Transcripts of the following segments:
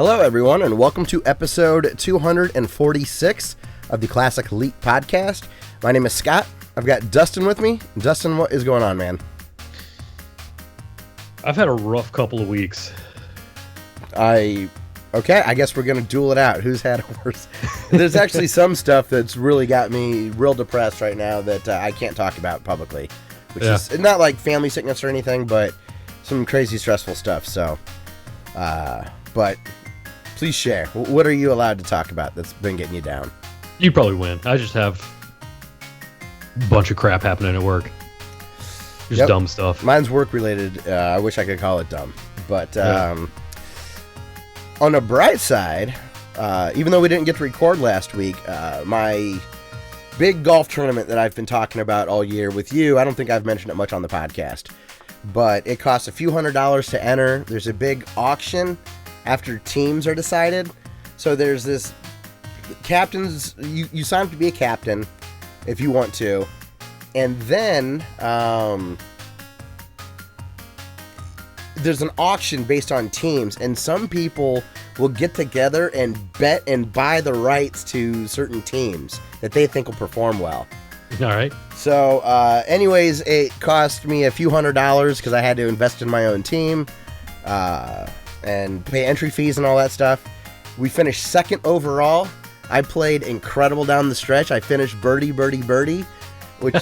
Hello, everyone, and welcome to episode 246 of the Classic Elite Podcast. My name is Scott. I've got Dustin with me. Dustin, what is going on, man? I've had a rough couple of weeks. Okay, I guess we're going to duel it out. Who's had it worse? There's actually some stuff that's really got me real depressed right now that I can't talk about publicly, which is not like family sickness or anything, but some crazy stressful stuff. So, but please share. What are you allowed to talk about that's been getting you down? You probably win. I just have a bunch of crap happening at work. Just dumb stuff. Mine's work related. I wish I could call it dumb. But on the bright side, even though we didn't get to record last week, my big golf tournament that I've been talking about all year with you, I don't think I've mentioned it much on the podcast, but it costs a few $100s to enter. There's a big auction after teams are decided. So there's this captains, you sign up to be a captain if you want to, and then there's an auction based on teams, and some people will get together and bet and buy the rights to certain teams that they think will perform well. All right. So anyways, it cost me a few $100s because I had to invest in my own team and pay entry fees and all that stuff. We finished second overall. I played incredible down the stretch. I finished birdie, which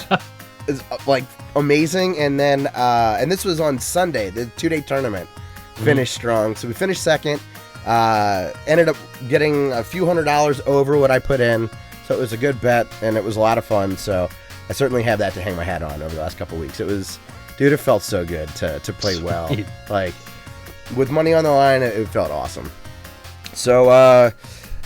is like amazing. And then, and this was on Sunday, the 2-day tournament finished strong. So we finished second, ended up getting a few $100s over what I put in. So it was a good bet and it was a lot of fun. So I certainly have that to hang my hat on over the last couple of weeks. It was, dude, it felt so good to play well. Like with money on the line, it felt awesome. So,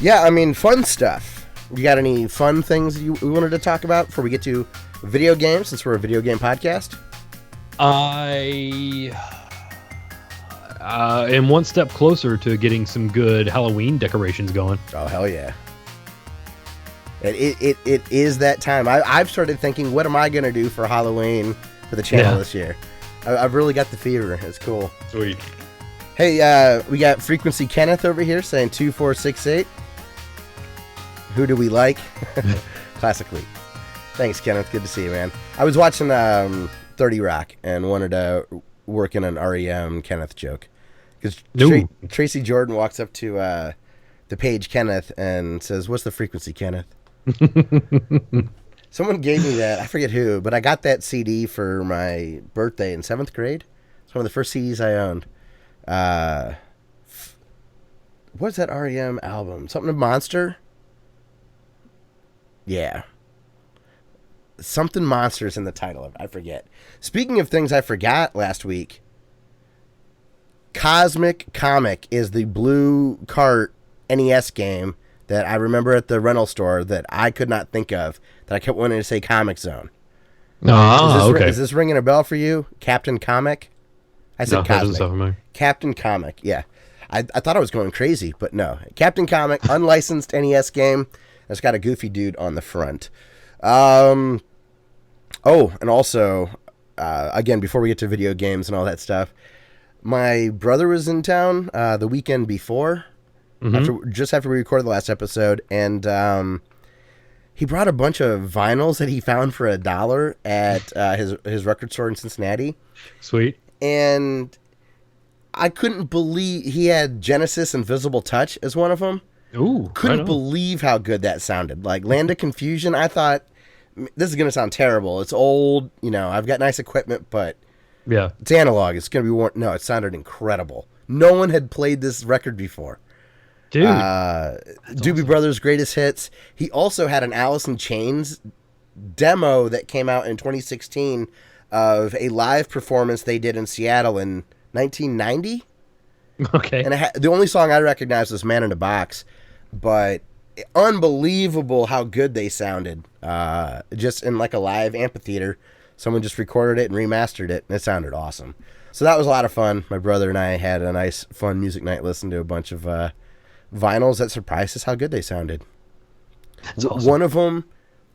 yeah, I mean, fun stuff. You got any fun things we wanted to talk about before we get to video games, since we're a video game podcast? I am one step closer to getting some good Halloween decorations going. Oh, hell yeah. It is that time. I've started thinking, what am I going to do for Halloween for the channel this year? I've really got the fever. It's cool. Sweet. Hey, we got Frequency Kenneth over here saying 2468. Who do we like? Classically. Thanks, Kenneth. Good to see you, man. I was watching 30 Rock and wanted to work in an REM Kenneth joke. Because Tracy Jordan walks up to the page Kenneth and says, "What's the frequency, Kenneth?" Someone gave me that. I forget who, but I got that CD for my birthday in 7th grade. It's one of the first CDs I owned. What's that REM album? Something of Monster? Yeah. Something Monsters in the title of it. I forget. Speaking of things I forgot last week, Cosmic Comic is the blue cart NES game that I remember at the rental store that I could not think of, that I kept wanting to say Comic Zone. Okay. Is this ringing a bell for you? Captain Comic? I said Cosmic. Captain Comic, yeah. I thought I was going crazy, but no. Captain Comic, unlicensed NES game. It's got a goofy dude on the front. And also, again, before we get to video games and all that stuff, my brother was in town the weekend before, after we recorded the last episode, and he brought a bunch of vinyls that he found for $1 at his record store in Cincinnati. Sweet. And I couldn't believe he had Genesis Invisible Touch as one of them. Ooh, couldn't believe how good that sounded. Like Land of Confusion, I thought, this is going to sound terrible. It's old, I've got nice equipment, but it's analog. It's going to be worn. No, it sounded incredible. No one had played this record before. Dude. Doobie awesome. Brothers' Greatest Hits. He also had an Alice in Chains demo that came out in 2016 of a live performance they did in Seattle in 1990. Okay. And the only song I recognized was Man in a Box, but unbelievable how good they sounded. Just in like a live amphitheater. Someone just recorded it and remastered it, and it sounded awesome. So that was a lot of fun. My brother and I had a nice, fun music night, listening to a bunch of vinyls that surprised us how good they sounded. That's awesome. One of them,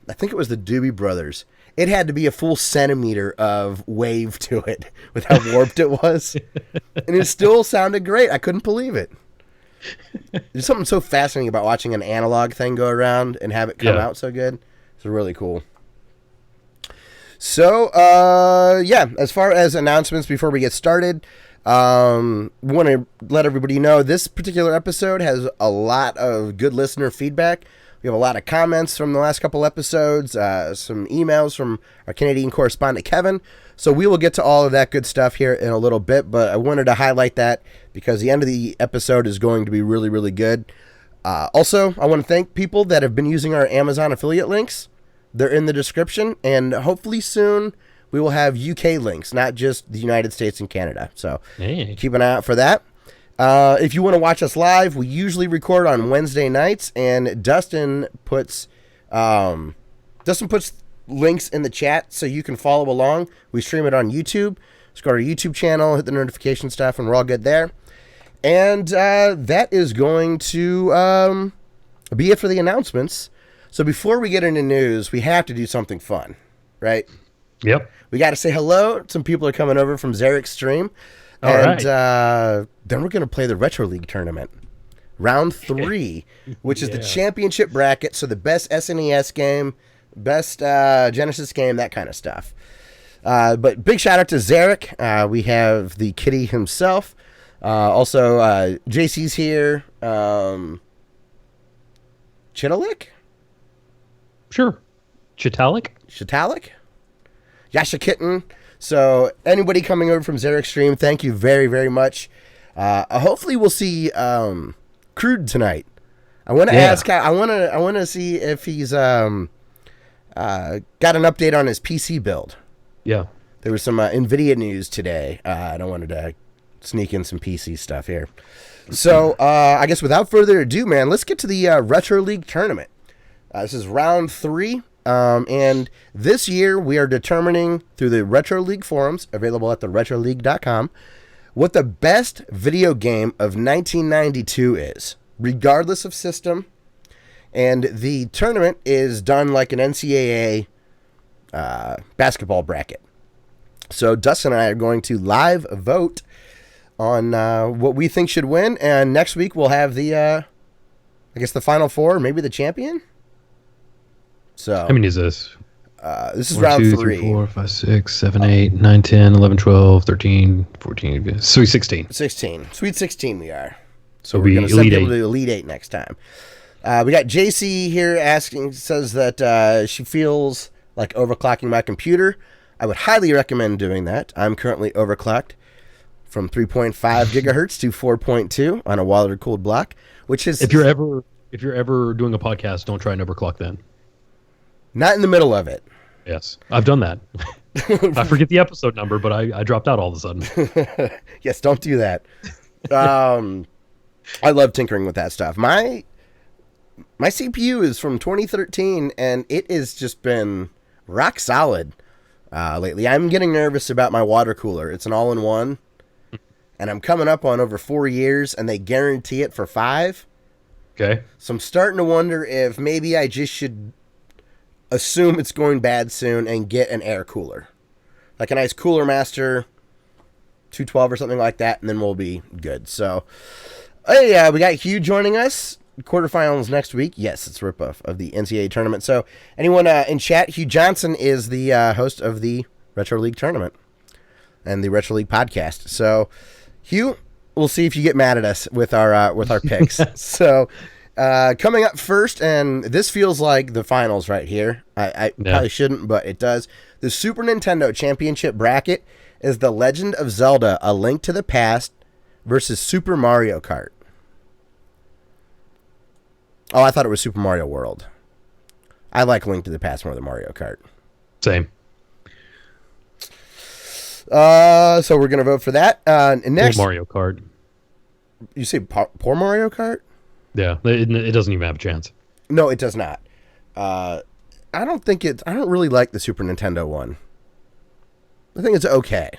I think it was the Doobie Brothers. It had to be a full centimeter of wave to it with how warped it was. And it still sounded great. I couldn't believe it. There's something so fascinating about watching an analog thing go around and have it come out so good. It's really cool. So, as far as announcements before we get started, want to let everybody know this particular episode has a lot of good listener feedback. We have a lot of comments from the last couple episodes, some emails from our Canadian correspondent, Kevin. So we will get to all of that good stuff here in a little bit, but I wanted to highlight that because the end of the episode is going to be really, really good. Also, I want to thank people that have been using our Amazon affiliate links. They're in the description, and hopefully soon we will have UK links, not just the United States and Canada. So keep an eye out for that. If you want to watch us live, we usually record on Wednesday nights, and Dustin puts links in the chat so you can follow along. We stream it on YouTube. Just go to our YouTube channel, hit the notification stuff, and we're all good there. And that is going to be it for the announcements. So before we get into news, we have to do something fun, right? Yep. We got to say hello. Some people are coming over from Zarek's stream. All and right. Then we're going to play the Retro League tournament. Round 3, which is the championship bracket. So the best SNES game, best Genesis game, that kind of stuff. But big shout out to Zarek. We have the kitty himself. Also, JC's here. Chitalik? Sure. Chitalik? Yasha Kitten. So anybody coming over from Zarek's stream, thank you very, very much. Hopefully we'll see Crude tonight. I want to ask. I want to see if he's got an update on his PC build. Yeah. There was some NVIDIA news today. I wanted to sneak in some PC stuff here. So I guess without further ado, man, let's get to the Retro League tournament. This is round 3. And this year we are determining through the Retro League forums, available at theretroleague.com, what the best video game of 1992 is, regardless of system. And the tournament is done like an NCAA basketball bracket. So Dustin and I are going to live vote on what we think should win. And next week we'll have the Final Four, maybe the champion. So how many is this? This is 1, round 2, 3. 3, 4, 5, 6, 7, 8, 9, 10, 11, 12, 13, 14, Sweet 16. 16. Sweet 16 we are. So we're going to send Elite people 8. to Elite 8 next time. We got JC here says that she feels like overclocking my computer. I would highly recommend doing that. I'm currently overclocked from 3.5 gigahertz to 4.2 on a water-cooled block, which is... If you're ever doing a podcast, don't try and overclock then. Not in the middle of it. Yes, I've done that. I forget the episode number, but I dropped out all of a sudden. Yes, don't do that. I love tinkering with that stuff. My CPU is from 2013, and it has just been rock solid lately. I'm getting nervous about my water cooler. It's an all-in-one, and I'm coming up on over 4 years, and they guarantee it for 5. Okay. So I'm starting to wonder if maybe I just should assume it's going bad soon and get an air cooler. Like a nice Cooler Master 212 or something like that, and then we'll be good. So, we got Hugh joining us. Quarterfinals next week. Yes, it's a ripoff of the NCAA tournament. So, anyone in chat, Hugh Johnson is the host of the Retro League tournament and the Retro League podcast. So, Hugh, we'll see if you get mad at us with our picks. So, coming up first, and this feels like the finals right here. I probably shouldn't, but it does. The Super Nintendo Championship bracket is The Legend of Zelda: A Link to the Past versus Super Mario Kart. Oh, I thought it was Super Mario World. I like Link to the Past more than Mario Kart. Same. So we're going to vote for that. Next, Poor Mario Kart. You say poor Mario Kart? Yeah, it doesn't even have a chance. No, it does not. I don't really like the Super Nintendo one. I think it's okay.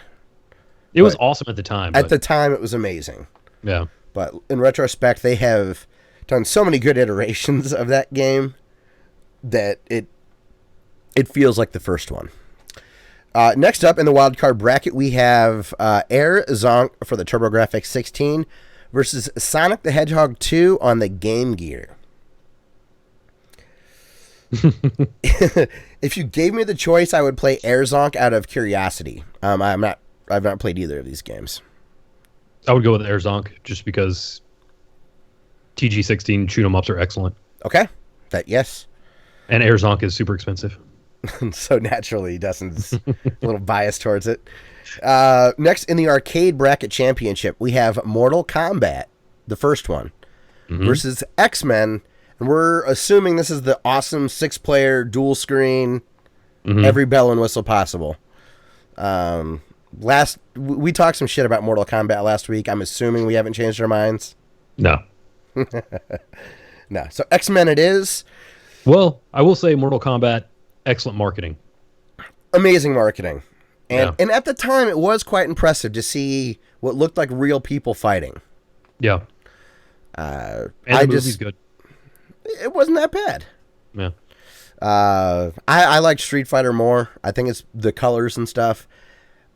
It was awesome at the time. At the time, it was amazing. Yeah. But in retrospect, they have done so many good iterations of that game that it feels like the first one. Next up in the wild card bracket, we have Air Zonk for the TurboGrafx 16 versus Sonic the Hedgehog 2 on the Game Gear. If you gave me the choice, I would play Air Zonk out of curiosity. I've not played either of these games. I would go with Air Zonk just because TG16 shoot 'em ups are excellent. Okay. Yes. And Air Zonk is super expensive. So naturally, Dustin's a little biased towards it. Next, in the arcade bracket championship, we have Mortal Kombat, the first one, versus X-Men. And we're assuming this is the awesome 6-player dual screen, every bell and whistle possible. We talked some shit about Mortal Kombat last week. I'm assuming we haven't changed our minds. No. No. So X-Men it is. Well, I will say Mortal Kombat, excellent marketing. Amazing marketing. And at the time, it was quite impressive to see what looked like real people fighting. Yeah. And the movie's good. It wasn't that bad. Yeah. I liked Street Fighter more. I think it's the colors and stuff.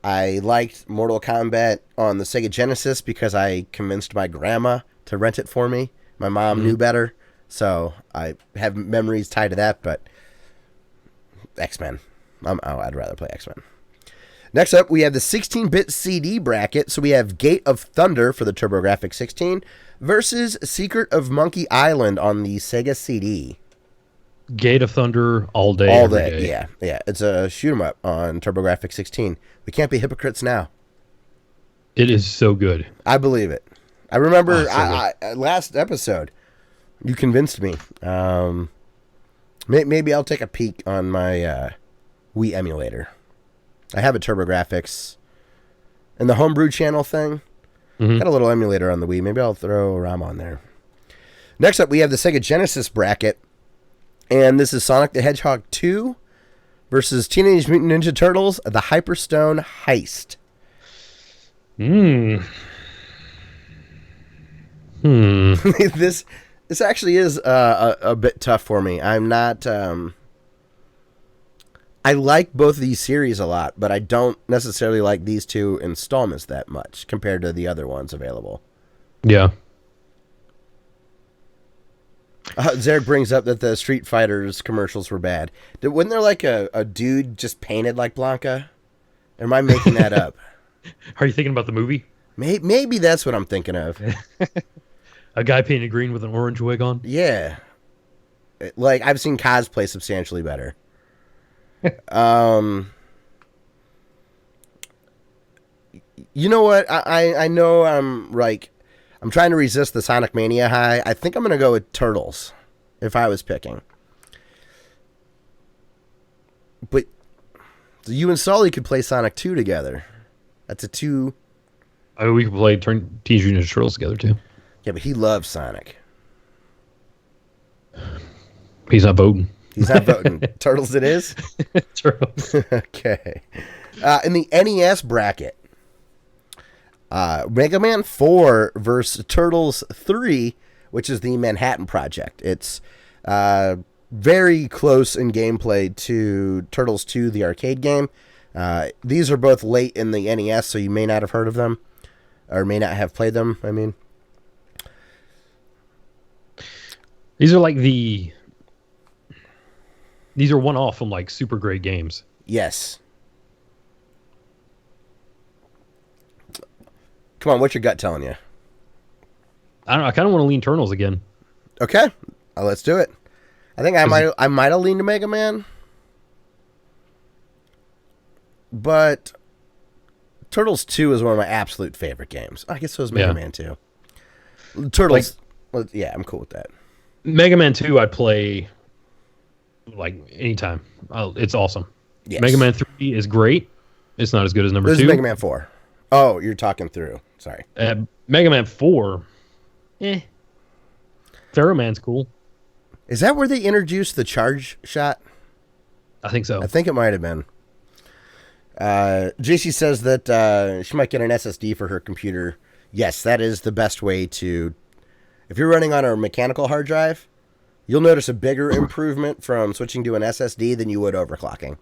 I liked Mortal Kombat on the Sega Genesis because I convinced my grandma to rent it for me. My mom knew better, so I have memories tied to that, but X-Men. I'd rather play X-Men. Next up, we have the 16-bit CD bracket. So we have Gate of Thunder for the TurboGrafx 16 versus Secret of Monkey Island on the Sega CD. Gate of Thunder all day. All day. Yeah. It's a shoot 'em up on TurboGrafx 16. We can't be hypocrites now. It is so good. I believe it. I remember last episode, you convinced me. Maybe I'll take a peek on my Wii emulator. I have a TurboGrafx and the homebrew channel thing. Got a little emulator on the Wii. Maybe I'll throw a ROM on there. Next up, we have the Sega Genesis bracket. And this is Sonic the Hedgehog 2 versus Teenage Mutant Ninja Turtles, the Hyperstone Heist. This actually is a bit tough for me. I'm not... I like both of these series a lot, but I don't necessarily like these two installments that much compared to the other ones available. Yeah. Zarek brings up that the Street Fighters commercials were bad. Wasn't there like a dude just painted like Blanca? Or am I making that up? Are you thinking about the movie? Maybe that's what I'm thinking of. A guy painted green with an orange wig on? Yeah. Like, I've seen cosplay substantially better. You know what? I know I'm trying to resist the Sonic Mania high. I think I'm going to go with Turtles if I was picking. But you and Sully could play Sonic 2 together. That's a 2. I mean, we could play Teenage Mutant Ninja Turtles together, too. Yeah, but he loves Sonic. He's not voting. He's not voting. Turtles it is? Turtles. Okay. In the NES bracket, Mega Man 4 versus Turtles 3, which is the Manhattan Project. It's very close in gameplay to Turtles 2, the arcade game. These are both late in the NES, so you may not have heard of them, or may not have played them, I mean. These are like These are one-off from like super great games. Yes. Come on, what's your gut telling you? I don't know. I kind of want to lean Turtles again. Okay, let's do it. I think I might have leaned to Mega Man, but Turtles 2 is one of my absolute favorite games. I guess so is Mega Man 2. Turtles, yeah, I'm cool with that. Mega Man 2, I'd play like anytime. It's awesome. Yes. Mega Man 3 is great. It's not as good as number 2. This is Mega Man 4. Oh, you're talking through. Sorry. Mega Man 4, Pharaoh Man's cool. Is that where they introduced the charge shot? I think so. I think it might have been. JC says that she might get an SSD for her computer. Yes, that is the best way to... If you're running on a mechanical hard drive, you'll notice a bigger improvement from switching to an SSD than you would overclocking.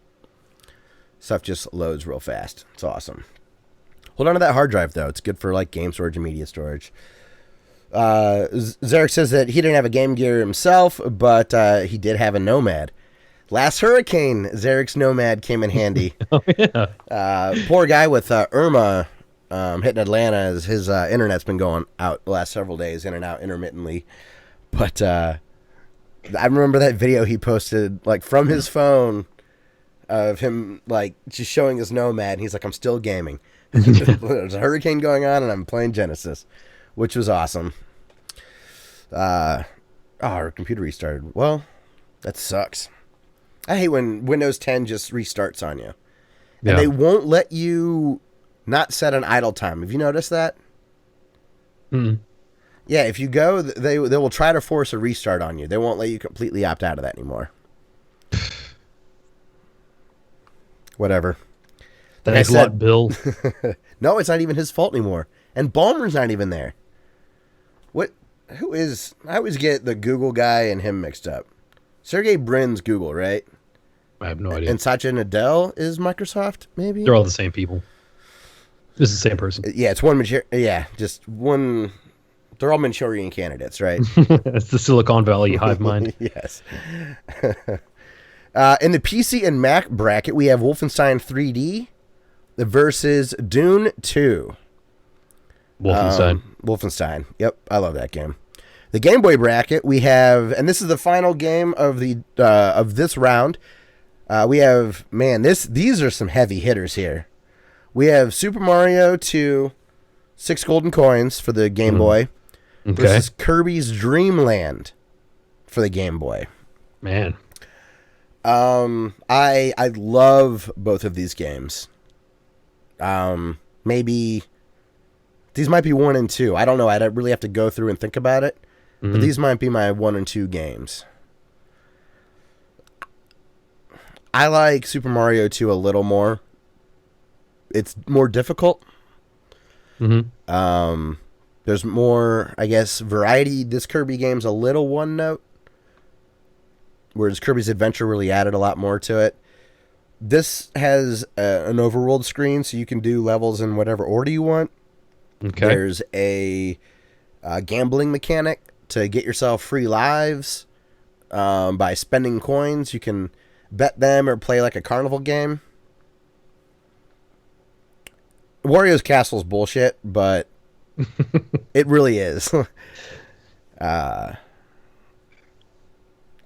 Stuff just loads real fast. It's awesome. Hold on to that hard drive, though. It's good for like game storage and media storage. Zarek says that he didn't have a Game Gear himself, but he did have a Nomad. Last hurricane, Zarek's Nomad came in handy. Oh, yeah. Poor guy with Irma hitting Atlanta, as his internet's been going out the last several days, in and out intermittently. But I remember that video he posted, like, from his phone of him, like, just showing his Nomad. And he's like, I'm still gaming. There's a hurricane going on, and I'm playing Genesis, which was awesome. Our computer restarted. Well, that sucks. I hate when Windows 10 just restarts on you. And they won't let you not set an idle time. Have you noticed that? Mm. Yeah, if you go, they will try to force a restart on you. They won't let you completely opt out of that anymore. Whatever. Thanks a lot, Bill. No, it's not even his fault anymore. And Ballmer's not even there. What? Who is... I always get the Google guy and him mixed up. Sergey Brin's Google, right? I have no idea. And Satya Nadella is Microsoft, maybe? They're all the same people. This is the same person. Yeah, it's one... Yeah, just one... They're all Manchurian candidates, right? It's the Silicon Valley hive mind. Yes. In the PC and Mac bracket, we have Wolfenstein 3D versus Dune 2. Wolfenstein. Yep, I love that game. The Game Boy bracket, we have, and this is the final game of the of this round. We have, man, these are some heavy hitters here. We have Super Mario 2, 6 golden coins for the Game Boy, versus Kirby's Dream Land for the Game Boy. Man. I love both of these games. Maybe these might be 1 and 2. I don't know. I'd really have to go through and think about it. But these might be my 1 and 2 games. I like Super Mario 2 a little more. It's more difficult. There's more, I guess, variety. This Kirby game's a little one note, whereas Kirby's Adventure really added a lot more to it. This has an overworld screen, so you can do levels in whatever order you want. Okay. There's a gambling mechanic to get yourself free lives by spending coins. You can bet them or play like a carnival game. Wario's Castle's bullshit, but it really is. I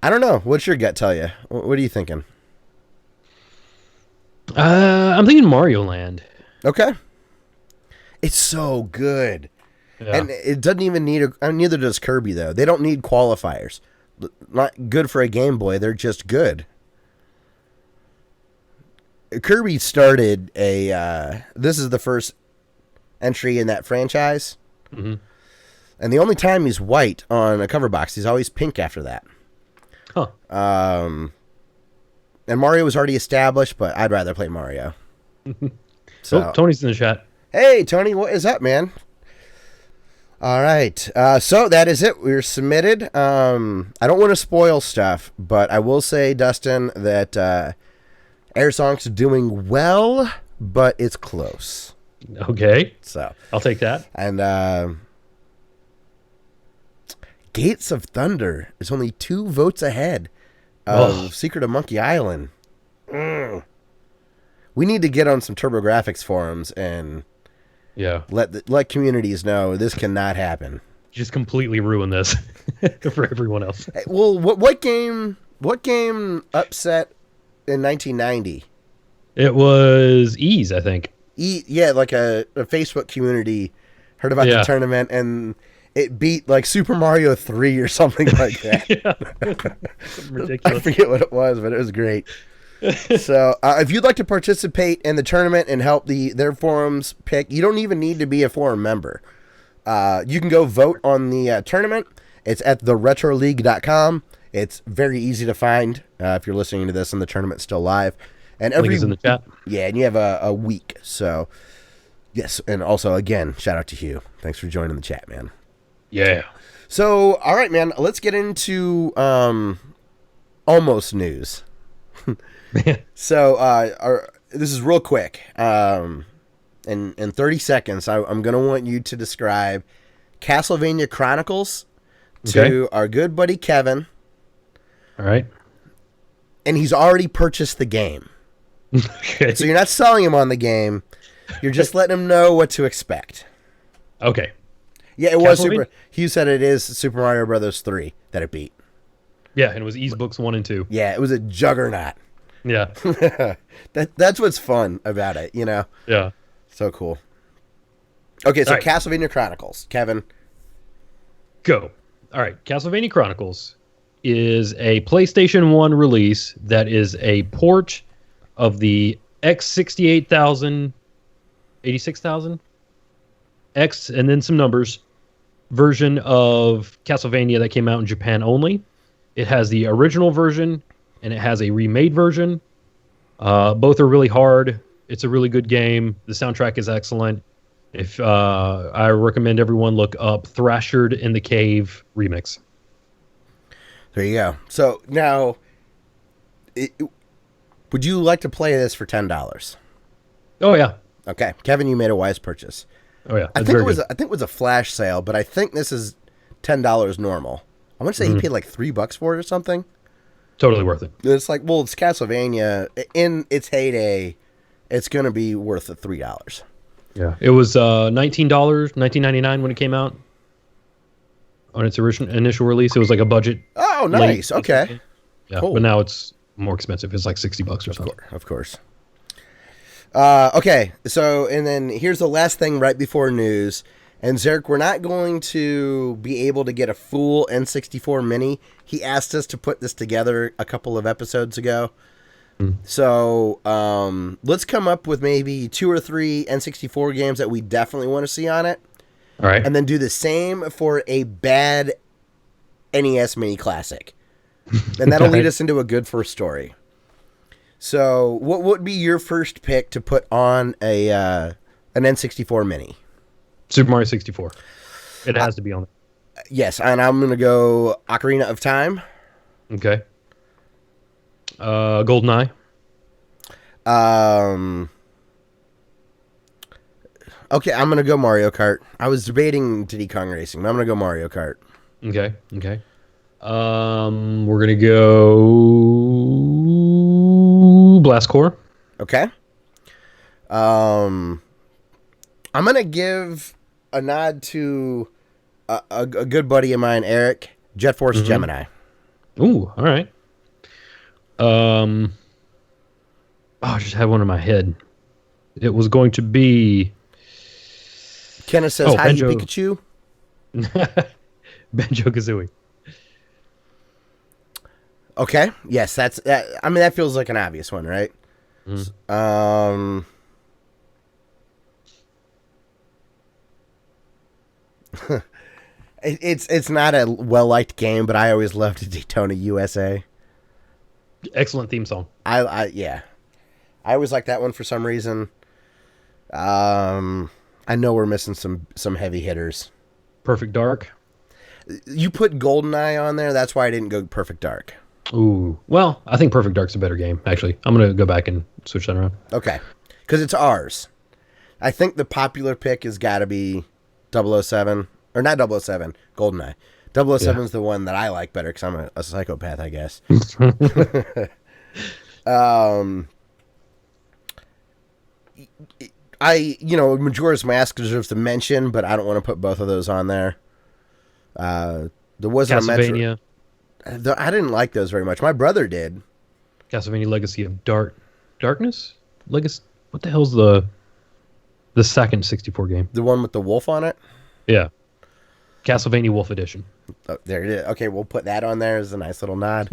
don't know. What's your gut tell you? What are you thinking? I'm thinking Mario Land. Okay. It's so good. Yeah. And it doesn't even need neither does Kirby, though. They don't need qualifiers. Not good for a Game Boy. They're just good. Kirby started this is the first entry in that franchise. And the only time he's white on a cover box, he's always pink after that. Huh. And Mario was already established, but I'd rather play Mario. So, Tony's in the chat. Hey, Tony, what is up, man? All right. So that is it. We're submitted. I don't want to spoil stuff, but I will say, Dustin, that Airsonk's doing well, but it's close. Okay. So I'll take that. And Gates of Thunder is only 2 votes ahead of Secret of Monkey Island. We need to get on some TurboGrafx forums and let communities know this cannot happen. Just completely ruin this for everyone else. Well, what game upset in 1990? It was Ease, I think. Yeah, like a Facebook community heard about the tournament and it beat like Super Mario 3 or something like that. Ridiculous. I forget what it was, but it was great. So if you'd like to participate in the tournament and help their forums pick, you don't even need to be a forum member. You can go vote on the tournament. It's at theretroleague.com. It's very easy to find if you're listening to this and the tournament's still live. And link is in the chat. Yeah, and you have a week. So, yes. And also, again, shout out to Hugh. Thanks for joining the chat, man. Yeah. So, all right, man. Let's get into almost news. So, this is real quick. In 30 seconds, I'm going to want you to describe Castlevania Chronicles to our good buddy Kevin. All right. And he's already purchased the game. Okay. So you're not selling him on the game. You're just letting him know what to expect. Okay. Yeah, it was Super. Hugh said it is Super Mario Brothers 3 that it beat. Yeah, and it was Ease Books 1 and 2. Yeah, it was a juggernaut. Yeah. That's what's fun about it, you know? Yeah. So cool. Okay, so All right. Castlevania Chronicles. Kevin. Go. All right. Castlevania Chronicles is a PlayStation 1 release that is a port of the X68000, 86,000, X, and then some numbers, version of Castlevania that came out in Japan only. It has the original version, and it has a remade version. Both are really hard. It's a really good game. The soundtrack is excellent. If I recommend everyone look up Thrashered in the Cave remix. There you go. So now, would you like to play this for $10? Oh yeah. Okay, Kevin, you made a wise purchase. Oh yeah. I think it was a flash sale, but I think this is $10 normal. I want to say he paid like $3 for it or something. Totally worth it. It's like, well, it's Castlevania in its heyday. It's gonna be worth $3. Yeah, it was $19, $19.99 when it came out on its initial release. It was like a budget. Oh, nice. Okay. Yeah, cool. But now it's more expensive. It's like $60 or something. Of course. Okay, so and then here's the last thing right before news. And Zarek, we're not going to be able to get a full N64 Mini. He asked us to put this together a couple of episodes ago. So let's come up with maybe 2 or 3 N64 games that we definitely want to see on it. All right. And then do the same for a bad NES Mini Classic. And that'll lead us into a good first story. So what would be your first pick to put on an N64 Mini? Super Mario 64. It has to be on it. Yes, and I'm going to go Ocarina of Time. Okay. GoldenEye. Okay, I'm going to go Mario Kart. I was debating Diddy Kong Racing, but I'm going to go Mario Kart. Okay. We're going to go Blast Corps. Okay. I'm going to give a nod to a good buddy of mine, Eric, Jet Force Gemini. Ooh, all right. I just had one in my head. It was going to be Kenneth says, hi, Banjo. Pikachu. Banjo-Kazooie. Okay. Yes, that's that. I mean, that feels like an obvious one, right? It's not a well-liked game, but I always loved Daytona USA. Excellent theme song. I always like that one for some reason. I know we're missing some heavy hitters. Perfect Dark. You put GoldenEye on there. That's why I didn't go Perfect Dark. Ooh. Well, I think Perfect Dark's a better game, actually. I'm going to go back and switch that around. Okay. Because it's ours. I think the popular pick has got to be 007. Or not 007, GoldenEye. 007 is the one that I like better because I'm a psychopath, I guess. Majora's Mask deserves to mention, but I don't want to put both of those on there. There wasn't Castlevania. I didn't like those very much. My brother did. Castlevania Legacy of Darkness? Legacy. What the hell's the second 64 game? The one with the wolf on it? Yeah. Castlevania Wolf Edition. Oh, there it is. Okay, we'll put that on there as a nice little nod.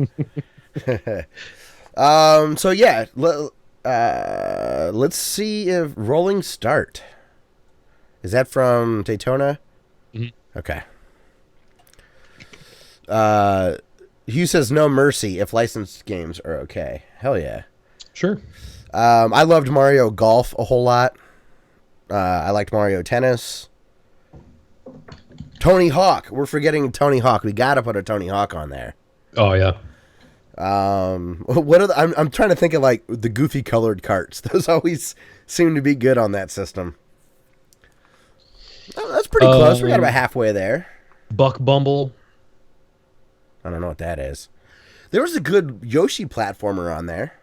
So yeah, let's see if Rolling Start. Is that from Daytona? Mm-hmm. Okay. Hugh says no mercy if licensed games are okay. Hell yeah. Sure. I loved Mario Golf a whole lot. I liked Mario Tennis. Tony Hawk. We're forgetting Tony Hawk. We got to put a Tony Hawk on there. Oh yeah. What are I'm trying to think of like the goofy colored carts. Those always seem to be good on that system. Oh, that's pretty close. We got about halfway there. Buck Bumble. I don't know what that is. There was a good Yoshi platformer on there.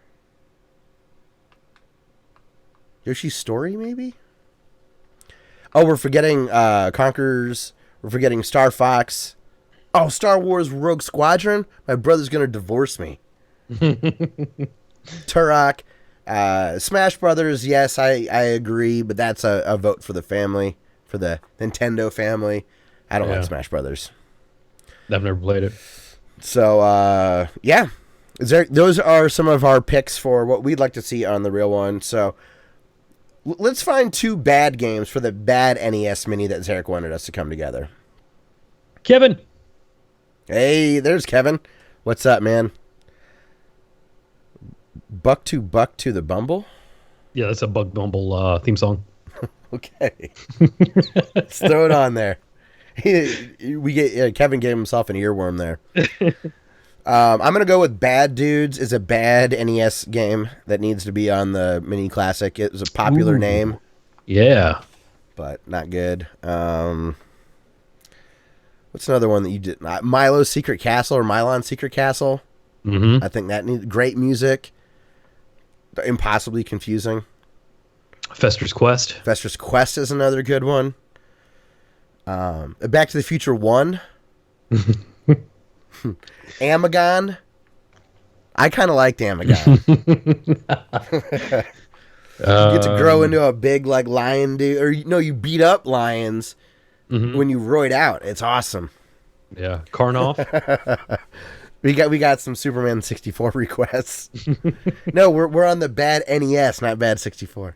Yoshi's Story, maybe? Oh, we're forgetting Conker's. We're forgetting Star Fox. Oh, Star Wars Rogue Squadron. My brother's going to divorce me. Turok. Smash Brothers, yes, I agree, but that's a vote for the family, for the Nintendo family. I don't like Smash Brothers. I've never played it. So, yeah. Those are some of our picks for what we'd like to see on the real one. So, let's find 2 bad games for the bad NES Mini that Zarek wanted us to come together. Kevin. Hey, there's Kevin. What's up, man? Buck to the Bumble? Yeah, that's a Buck Bumble theme song. Okay. Let's throw it on there. Kevin gave himself an earworm there. I'm going to go with Bad Dudes is a bad NES game that needs to be on the Mini Classic. It was a popular name. Yeah. But not good. What's another one that you did? Milo's Secret Castle or Milon's Secret Castle. Mm-hmm. I think that needs great music. Impossibly confusing. Fester's Quest. Fester's Quest is another good one. Back to the Future 1. Amagon. I kind of liked Amagon. You get to grow into a big like lion dude, or you beat up lions when you roid out. It's awesome. Yeah, Karnoff. We got some Superman 64 requests. No, we're on the bad NES, not bad 64.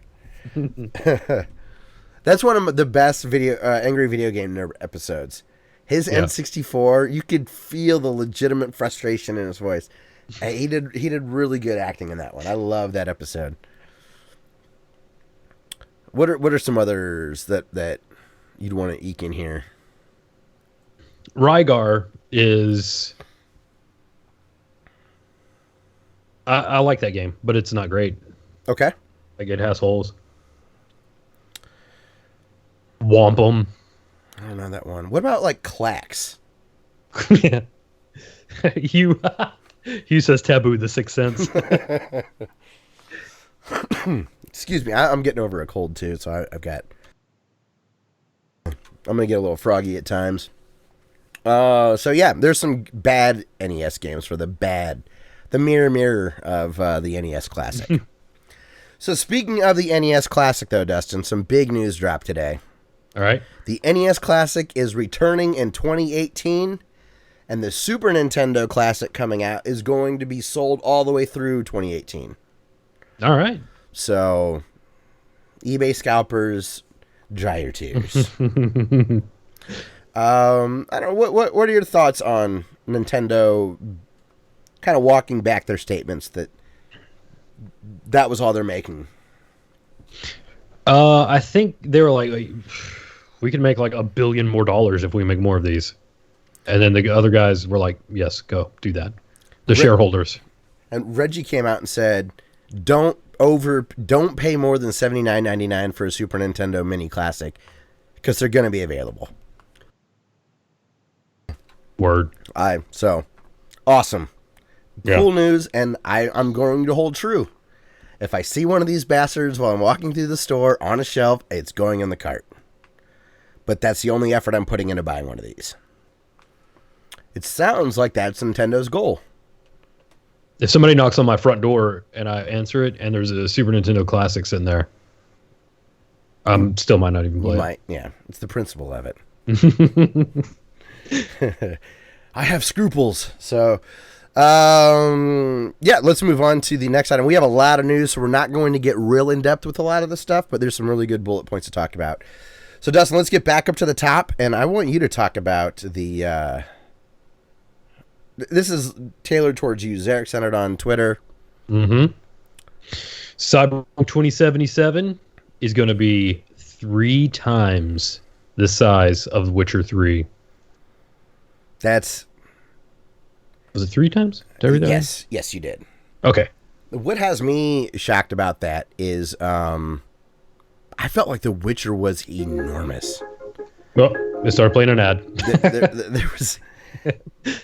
That's one of the best angry video game nerd episodes. His N64, you could feel the legitimate frustration in his voice. He did really good acting in that one. I love that episode. What are some others that you'd want to eke in here? Rygar is. I like that game, but it's not great. Okay. Like it has holes. Wampum. I don't know that one. What about like Clax? Yeah. Hugh says Taboo, the Sixth Sense. Excuse me. I'm getting over a cold too, so I'm going to get a little froggy at times. So yeah, there's some bad NES games for the mirror of the NES Classic. So speaking of the NES Classic, though, Dustin, some big news dropped today. All right. The NES Classic is returning in 2018, and the Super Nintendo Classic coming out is going to be sold all the way through 2018. All right. So, eBay scalpers, dry your tears. I don't know. What are your thoughts on Nintendo kind of walking back their statements that was all they're making? I think they were like, we can make like $1 billion more if we make more of these. And then the other guys were like, yes, go do that. The shareholders. And Reggie came out and said, don't pay more than $79.99 for a Super Nintendo Mini Classic because they're going to be available. Word. So awesome. Yeah. Cool news, and I'm going to hold true. If I see one of these bastards while I'm walking through the store on a shelf, it's going in the cart. But that's the only effort I'm putting into buying one of these. It sounds like that's Nintendo's goal. If somebody knocks on my front door and I answer it and there's a Super Nintendo Classics in there, still might not even play it. Yeah, it's the principle of it. I have scruples. So, yeah, let's move on to the next item. We have a lot of news, so we're not going to get real in-depth with a lot of the stuff, but there's some really good bullet points to talk about. So, Dustin, let's get back up to the top, and I want you to talk about the... This is tailored towards you. Zarek sent it on Twitter. Mm-hmm. Cyberpunk 2077 is going to be 3 times the size of Witcher 3. Was it 3 times? Did I read that right? Yes, you did. Okay. What has me shocked about that is I felt like The Witcher was enormous. Well, they started playing an ad.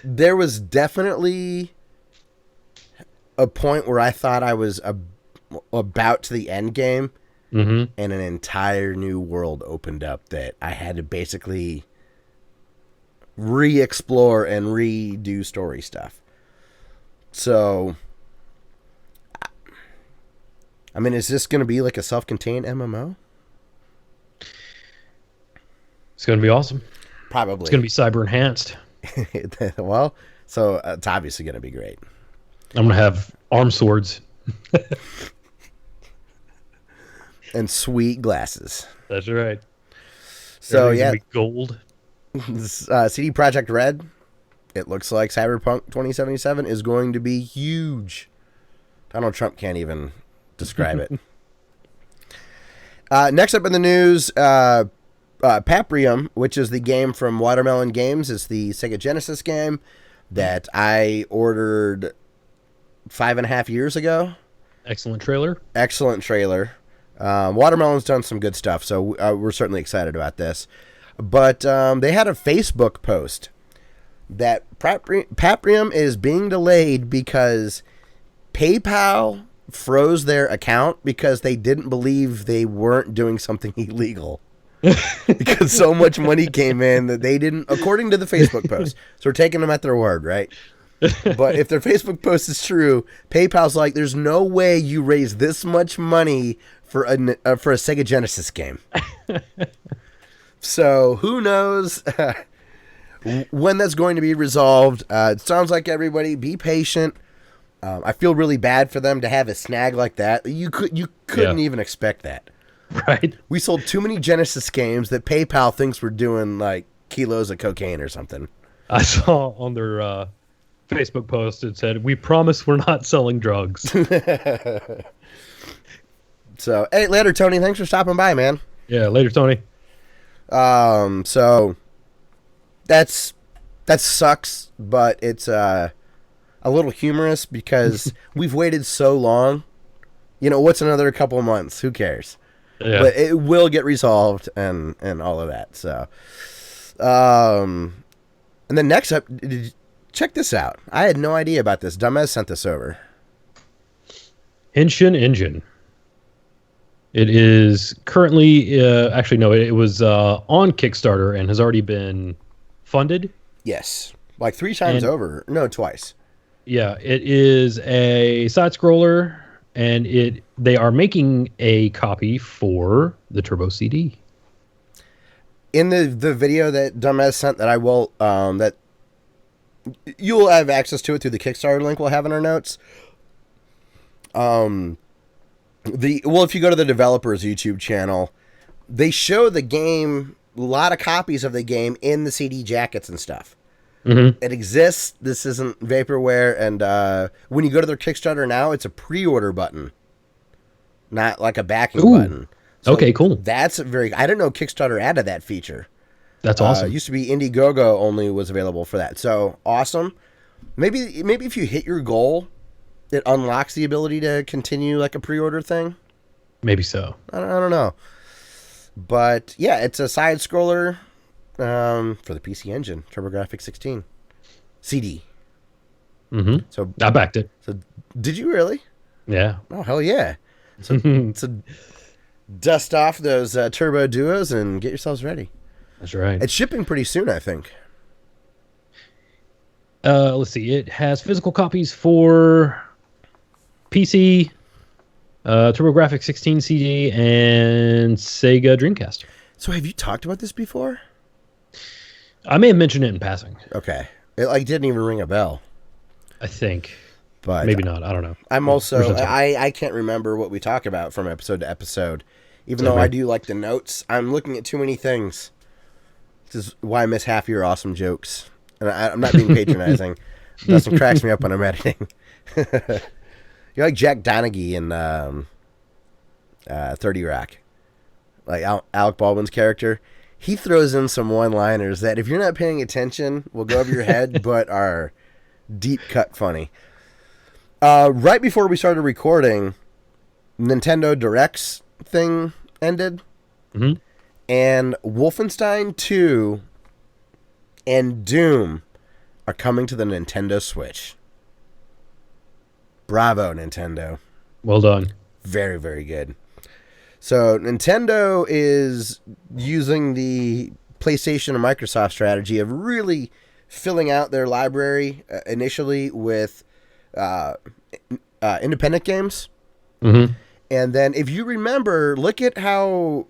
There was definitely a point where I thought I was about to the end game, Mm-hmm. and an entire new world opened up that I had to basically re-explore and redo story stuff. So, I mean, is this going to be like a self-contained MMO? It's going to be awesome. Probably. It's going to be cyber enhanced. Well, so it's obviously going to be great. I'm going to have arm swords. And sweet glasses. That's right. So, Everything's yeah. gonna be gold. CD Projekt Red, it looks like Cyberpunk 2077 is going to be huge. Donald Trump can't even describe it. Next up in the news, Paprium, which is the game from Watermelon Games, is the Sega Genesis game that I ordered 5.5 years ago. Excellent trailer. Excellent trailer. Watermelon's done some good stuff, so we're certainly excited about this. But they had a Facebook post that Paprium is being delayed because PayPal froze their account because they didn't believe they weren't doing something illegal. Because so much money came in that they didn't, according to the Facebook post. So we're taking them at their word, right? But if their Facebook post is true, PayPal's like, there's no way you raise this much money for a Sega Genesis game. So who knows when that's going to be resolved. It sounds like everybody be patient. I feel really bad for them to have a snag like that. You couldn't even expect that. Right. We sold too many Genesis games that PayPal thinks we're doing like kilos of cocaine or something. I saw on their Facebook post it said, "We promise we're not selling drugs." So, hey, later, Tony. Thanks for stopping by, man. Yeah, later, Tony. So that sucks, but it's a little humorous because we've waited so long. You know, what's another couple of months? Who cares? Yeah. But it will get resolved and all of that. So, and then next up, check this out. I had no idea about this. Dumbass sent this over. Henshin Engine. It is currently, actually, no, it was on Kickstarter and has already been funded. Yes. Like 3 times over. No, twice. Yeah, it is a side scroller, and they are making a copy for the Turbo CD. In the video that Dumbass sent that I will, that you'll have access to it through the Kickstarter link we'll have in our notes. If you go to the developer's YouTube channel, they show the game, a lot of copies of the game in the CD jackets and stuff. Mm-hmm. It exists. This isn't vaporware. And when you go to their Kickstarter now, it's a pre-order button, not like a backing button. So okay, cool. That's very. I didn't know Kickstarter added that feature. That's awesome. It used to be Indiegogo only was available for that. So awesome. Maybe if you hit your goal, it unlocks the ability to continue like a pre-order thing. Maybe so. I don't know. But yeah, it's a side scroller for the PC Engine, TurboGrafx 16 CD. Mm-hmm. So I backed it. So did you really? Yeah. Oh hell yeah! So dust off those Turbo Duos and get yourselves ready. That's right. It's shipping pretty soon, I think. Let's see. It has physical copies for PC, TurboGrafx 16 CD, and Sega Dreamcast. So have you talked about this before? I may have mentioned it in passing. Okay. It didn't even ring a bell. I think. But maybe not. I don't know. I'm also I can't remember what we talk about from episode to episode. Even though I do like the notes, I'm looking at too many things. This is why I miss half your awesome jokes. And I'm not being patronizing. Dustin cracks me up when I'm editing. You're like Jack Donaghy in 30 Rock. Like Alec Baldwin's character. He throws in some one-liners that if you're not paying attention will go over your head, but are deep cut funny. Right before we started recording, Nintendo Direct's thing ended. Mm-hmm. And Wolfenstein 2 and Doom are coming to the Nintendo Switch. Bravo, Nintendo. Well done. Very, very good. So Nintendo is using the PlayStation and Microsoft strategy of really filling out their library initially with independent games. Mm-hmm. And then if you remember, look at how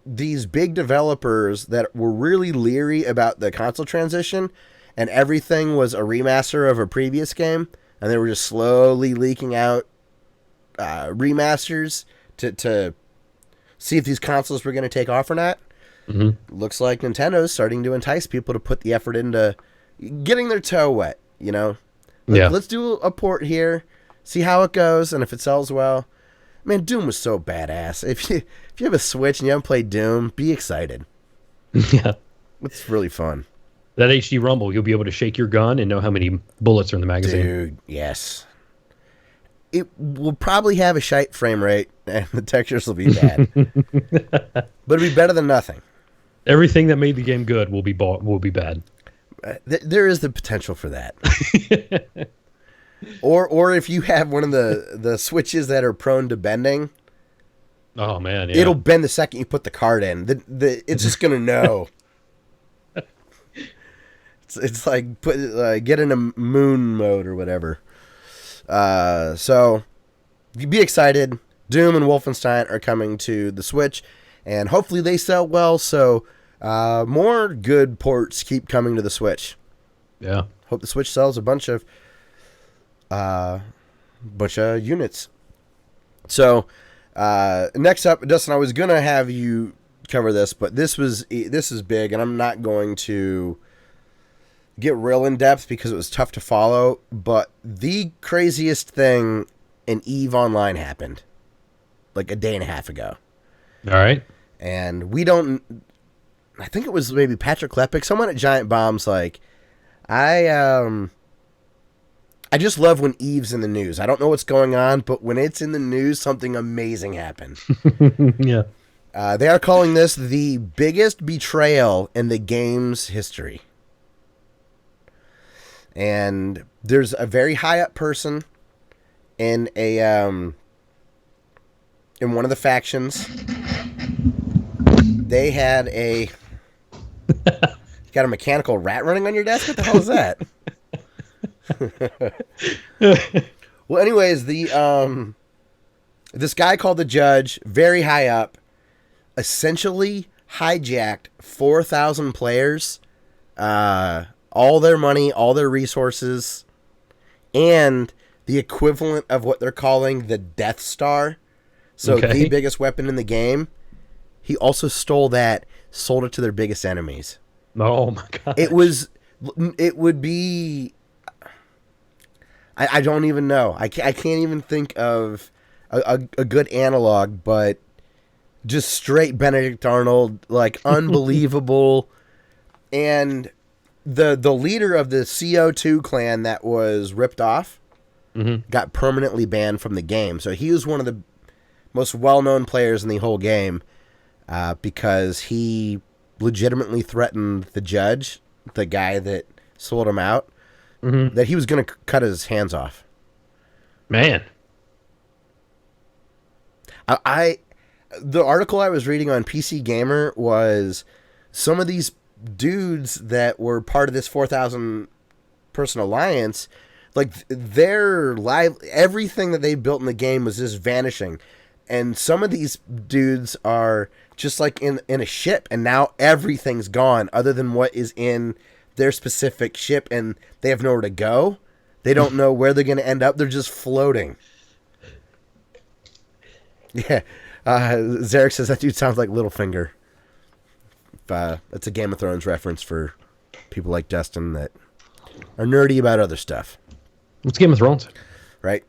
these big developers that were really leery about the console transition and everything was a remaster of a previous game, and they were just slowly leaking out remasters to see if these consoles were going to take off or not. Mm-hmm. Looks like Nintendo's starting to entice people to put the effort into getting their toe wet, you know? Let's do a port here, see how it goes, and if it sells well. Man, Doom was so badass. If you have a Switch and you haven't played Doom, be excited. Yeah. It's really fun. That HD Rumble, you'll be able to shake your gun and know how many bullets are in the magazine. Dude, yes. It will probably have a shite frame rate, and the textures will be bad. But it'll be better than nothing. Everything that made the game good will be bad. There is the potential for that. Or if you have one of the switches that are prone to bending, oh man, yeah. It'll bend the second you put the card in. It's just gonna know. It's like get in a moon mode or whatever. So be excited. Doom and Wolfenstein are coming to the Switch, and hopefully they sell well. So more good ports keep coming to the Switch. Yeah. Hope the Switch sells a bunch of units. So next up, Dustin, I was gonna have you cover this, but this is big, and I'm not going to get real in depth because it was tough to follow. But the craziest thing in EVE Online happened like a day and a half ago. All right. And I think it was maybe Patrick Klepek, someone at Giant Bomb's like, I just love when EVE's in the news. I don't know what's going on, but when it's in the news, something amazing happened. Yeah. They are calling this the biggest betrayal in the game's history. And there's a very high up person in in one of the factions. They had you got a mechanical rat running on your desk? What the hell is that? Well, anyways, this guy called the judge, very high up, essentially hijacked 4,000 players, all their money, all their resources, and the equivalent of what they're calling the Death Star. So the biggest weapon in the game. He also stole that, sold it to their biggest enemies. Oh my god! It would be. I don't even know. I can't even think of a good analog, but just straight Benedict Arnold, like unbelievable. And the leader of the CO2 clan that was ripped off got permanently banned from the game. So he was one of the most well-known players in the whole game because he legitimately threatened the judge, the guy that sold him out, that he was going to cut his hands off. Man. The article I was reading on PC Gamer was some of these dudes that were part of this 4,000 person alliance, like their everything that they built in the game was just vanishing. And some of these dudes are just like in a ship, and now everything's gone other than what is in their specific ship, and they have nowhere to go. They don't know where they're going to end up. They're just floating. Yeah. Zarek says that dude sounds like Littlefinger. That's a Game of Thrones reference for people like Dustin that are nerdy about other stuff. What's Game of Thrones? Right.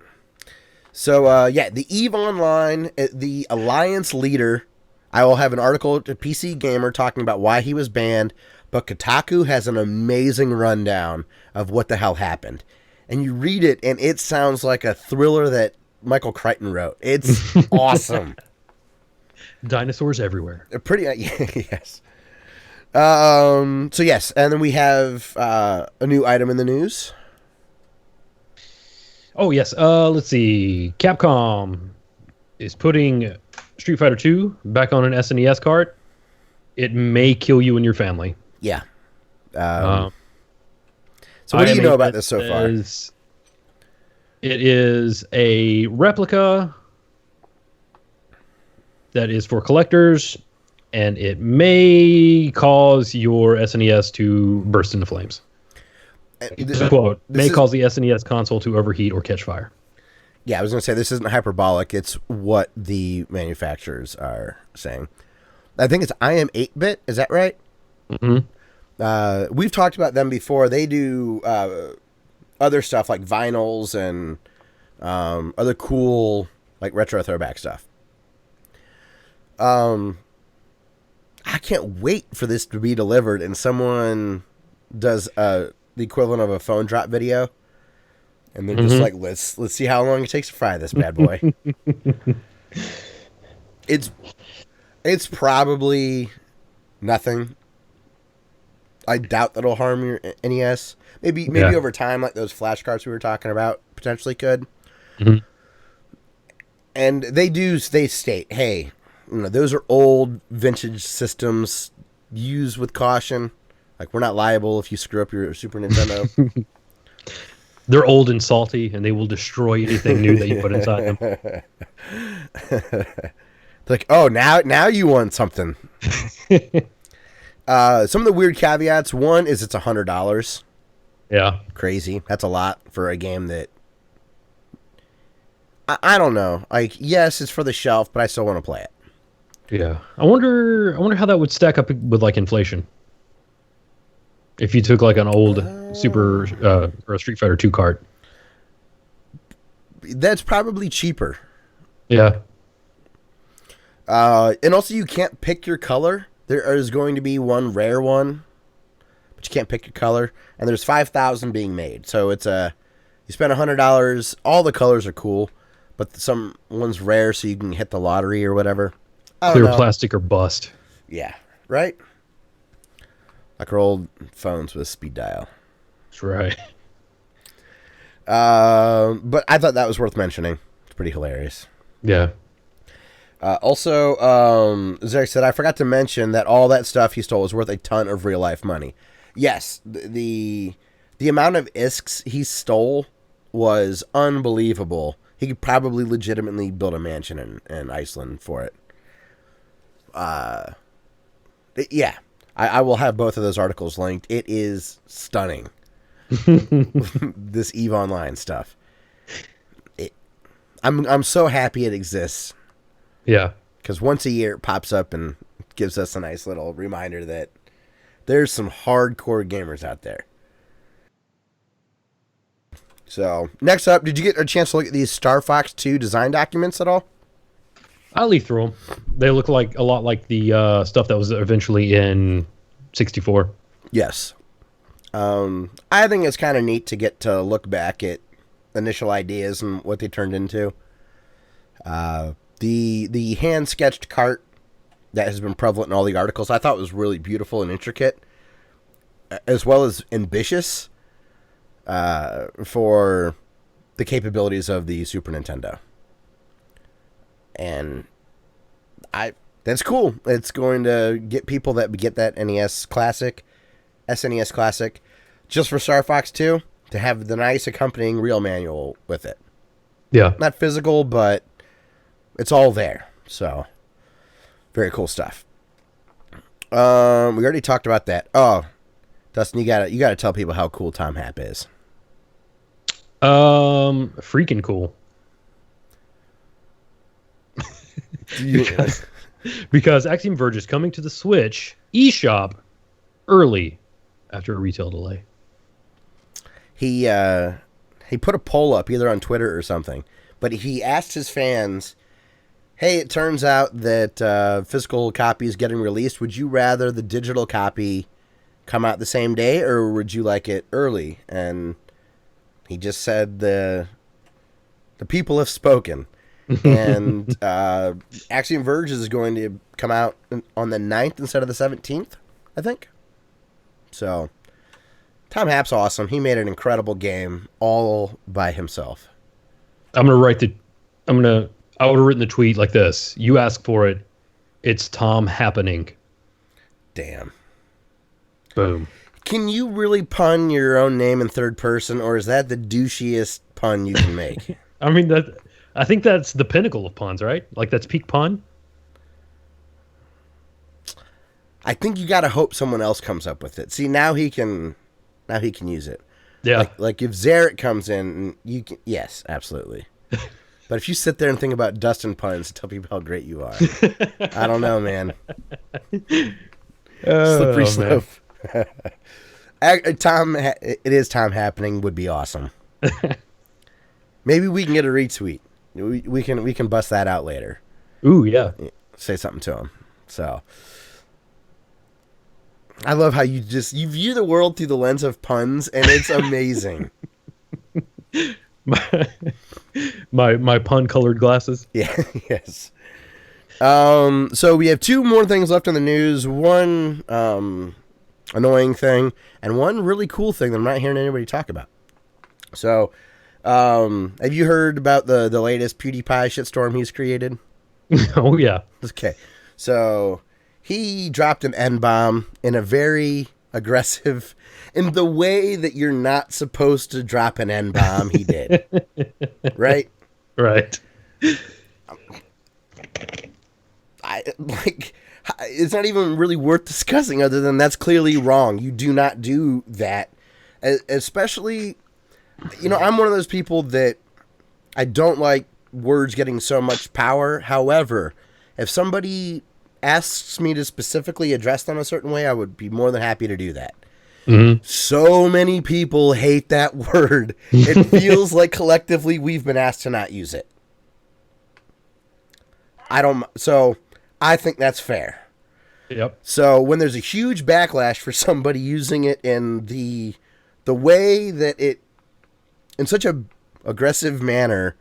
So, the EVE Online, the Alliance leader, I will have an article to PC Gamer talking about why he was banned, but Kotaku has an amazing rundown of what the hell happened. And you read it, and it sounds like a thriller that Michael Crichton wrote. It's awesome. Dinosaurs everywhere. Pretty yes. So yes, and then we have a new item in the news. Oh yes. Let's see. Capcom is putting Street Fighter 2 back on an SNES cart. It may kill you and your family. Yeah. Um, So what do you know about this so far? It is a replica that is for collectors, and it may cause your SNES to burst into flames. Quote, may cause the SNES console to overheat or catch fire. Yeah, I was going to say this isn't hyperbolic. It's what the manufacturers are saying. I think it's I Am 8-Bit. Is that right? Mm-hmm. We've talked about them before. They do other stuff like vinyls and other cool like retro throwback stuff. I can't wait for this to be delivered and someone does the equivalent of a phone drop video, and they're just like, let's see how long it takes to fry this bad boy. It's probably nothing. I doubt that'll harm your NES. Maybe over time, like those flash cards we were talking about, potentially could. Mm-hmm. And they state, hey, those are old vintage systems. Use with caution. Like, we're not liable if you screw up your Super Nintendo. They're old and salty, and they will destroy anything new that you put inside them. Like, oh, now you want something. Some of the weird caveats. One is it's $100. Yeah. Crazy. That's a lot for a game that I don't know. Like, yes, it's for the shelf, but I still want to play it. Yeah. I wonder how that would stack up with like inflation. If you took like an old Super or a Street Fighter 2 cart. That's probably cheaper. Yeah. And also you can't pick your color. There is going to be one rare one, but you can't pick your color. And there's 5,000 being made. So it's you spend $100. All the colors are cool, but some one's rare, so you can hit the lottery or whatever. Clear plastic or bust. Yeah, right? Like our old phones with speed dial. That's right. But I thought that was worth mentioning. It's pretty hilarious. Yeah. Also, as Eric said, I forgot to mention that all that stuff he stole was worth a ton of real life money. Yes, the amount of ISKs he stole was unbelievable. He could probably legitimately build a mansion in Iceland for it. Yeah, I will have both of those articles linked. It is stunning. This EVE Online stuff. I'm so happy it exists. Yeah. Because once a year it pops up and gives us a nice little reminder that there's some hardcore gamers out there. So, next up, did you get a chance to look at these Star Fox 2 design documents at all? I leaf through them. They look like a lot like the stuff that was eventually in 64. Yes. I think it's kind of neat to get to look back at initial ideas and what they turned into. The hand-sketched cart that has been prevalent in all the articles, I thought was really beautiful and intricate, as well as ambitious for the capabilities of the Super Nintendo. And that's cool. It's going to get people that get that SNES Classic, just for Star Fox 2, to have the nice accompanying reel manual with it. Yeah. Not physical, but it's all there. So, very cool stuff. We already talked about that. Oh, Dustin, you gotta tell people how cool Tom Happ is. Freaking cool. Because Axiom Verge is coming to the Switch eShop early after a retail delay. He put a poll up either on Twitter or something, but he asked his fans, hey, it turns out that physical copy is getting released. Would you rather the digital copy come out the same day, or would you like it early? And he just said the people have spoken. And Axiom Verge is going to come out on the 9th instead of the 17th, I think. So, Tom Happ's awesome. He made an incredible game all by himself. I would have written the tweet like this. You ask for it. It's Tom happening. Damn. Boom. Can you really pun your own name in third person, or is that the douchiest pun you can make? I think that's the pinnacle of puns, right? Like that's peak pun. I think you got to hope someone else comes up with it. See, now he can use it. Yeah. Like if Zarek comes in, you can. Yes, absolutely. But if you sit there and think about Dustin puns and tell people how great you are, I don't know, man. Slippery slope. Tom, it is Tom happening would be awesome. Maybe we can get a retweet. We can bust that out later. Ooh, yeah. Say something to him. So I love how you view the world through the lens of puns, and it's amazing. my pun colored glasses. Yeah. Yes. So we have two more things left in the news. One annoying thing and one really cool thing that I'm not hearing anybody talk about. So, have you heard about the latest PewDiePie shitstorm he's created? Oh yeah. Okay. So he dropped an N-bomb in a very aggressive, in the way that you're not supposed to drop an N-bomb, he did. Right? Right. It's not even really worth discussing other than that's clearly wrong. You do not do that. Especially, I'm one of those people that I don't like words getting so much power. However, if somebody asks me to specifically address them a certain way, I would be more than happy to do that. Mm-hmm. So many people hate that word. It feels like collectively we've been asked to not use it. I think that's fair. Yep. So when there's a huge backlash for somebody using it in the way that it, in such a aggressive manner,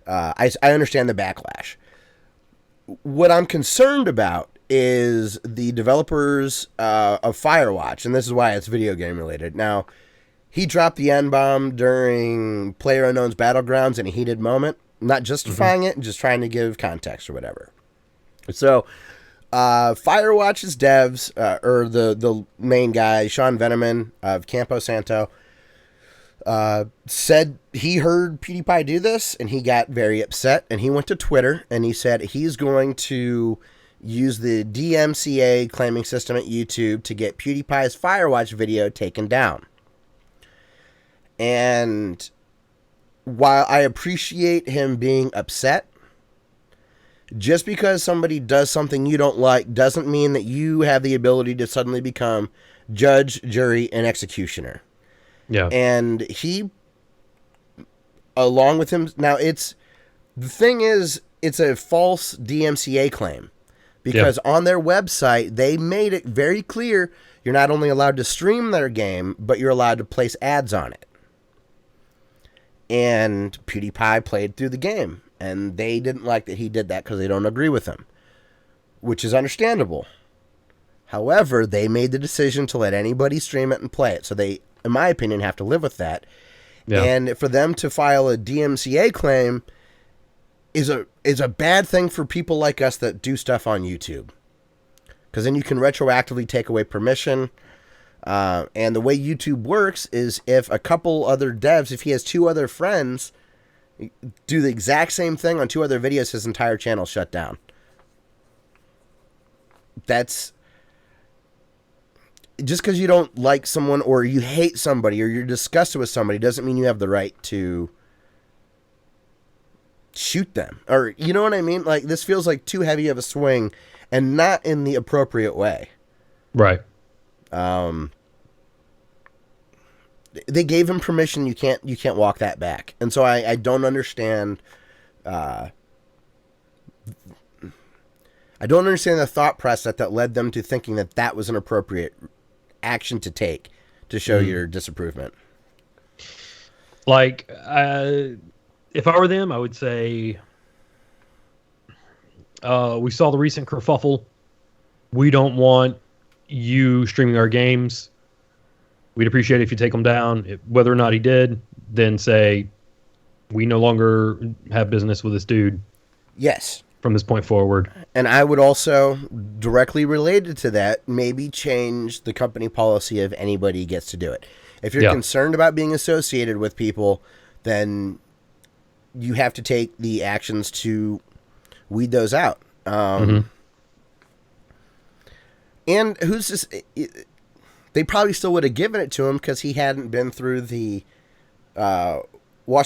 I understand the backlash. What I'm concerned about is the developers of Firewatch, and this is why it's video game related. Now, he dropped the N-bomb during PlayerUnknown's Battlegrounds in a heated moment, not justifying it, just trying to give context or whatever. So, Firewatch's devs, or the main guy, Sean Veneman of Campo Santo, said he heard PewDiePie do this, and he got very upset, and he went to Twitter, and he said he's going to use the DMCA claiming system at YouTube to get PewDiePie's Firewatch video taken down. And while I appreciate him being upset, just because somebody does something you don't like doesn't mean that you have the ability to suddenly become judge, jury, and executioner. Yeah. And he, along with him, now the thing is, it's a false DMCA claim. Because on their website, they made it very clear you're not only allowed to stream their game, but you're allowed to place ads on it. And PewDiePie played through the game. And they didn't like that he did that because they don't agree with him. Which is understandable. However, they made the decision to let anybody stream it and play it. So they, in my opinion, have to live with that. Yeah. And for them to file a DMCA claim is a bad thing for people like us that do stuff on YouTube. Because then you can retroactively take away permission. And the way YouTube works is if a couple other devs, if he has two other friends, do the exact same thing on two other videos, his entire channel shut down. That's just because you don't like someone or you hate somebody or you're disgusted with somebody doesn't mean you have the right to shoot them. Or, you know what I mean? Like, this feels like too heavy of a swing and not in the appropriate way. Right. They gave him permission. You can't walk that back. And so I don't understand. I don't understand the thought process that led them to thinking that was an appropriate action to take to show your disapproval. Like, if I were them, I would say We saw the recent kerfuffle. We don't want you streaming our games. We'd appreciate it if you take them down. Whether or not he did, then say, we no longer have business with this dude Yes. from this point forward. And I would also, directly related to that, maybe change the company policy if anybody gets to do it. If you're concerned about being associated with people, then you have to take the actions to weed those out. And who's this? They probably still would have given it to him because he hadn't been through the Wall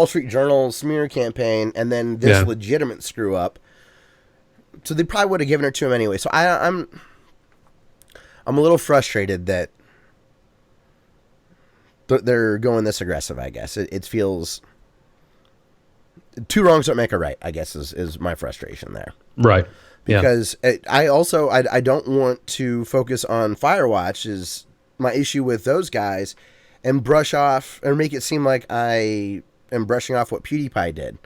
Street Journal smear campaign and then this legitimate screw up. So they probably would have given it to him anyway. So I'm a little frustrated that they're going this aggressive, I guess. It feels... Two wrongs don't make a right, I guess, is my frustration there. Right. Because I don't want to focus on Firewatch is my issue with those guys and brush off or make it seem like I am brushing off what PewDiePie did.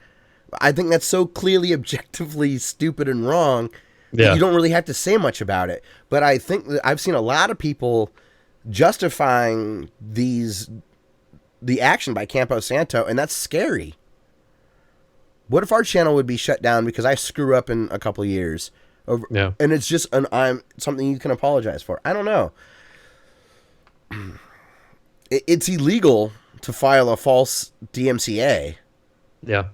I think that's so clearly objectively stupid and wrong that you don't really have to say much about it. But I think that I've seen a lot of people justifying the action by Campo Santo, and that's scary. What if our channel would be shut down because I screw up in a couple of years? And it's just something you can apologize for. I don't know. It's illegal to file a false DMCA. Yeah.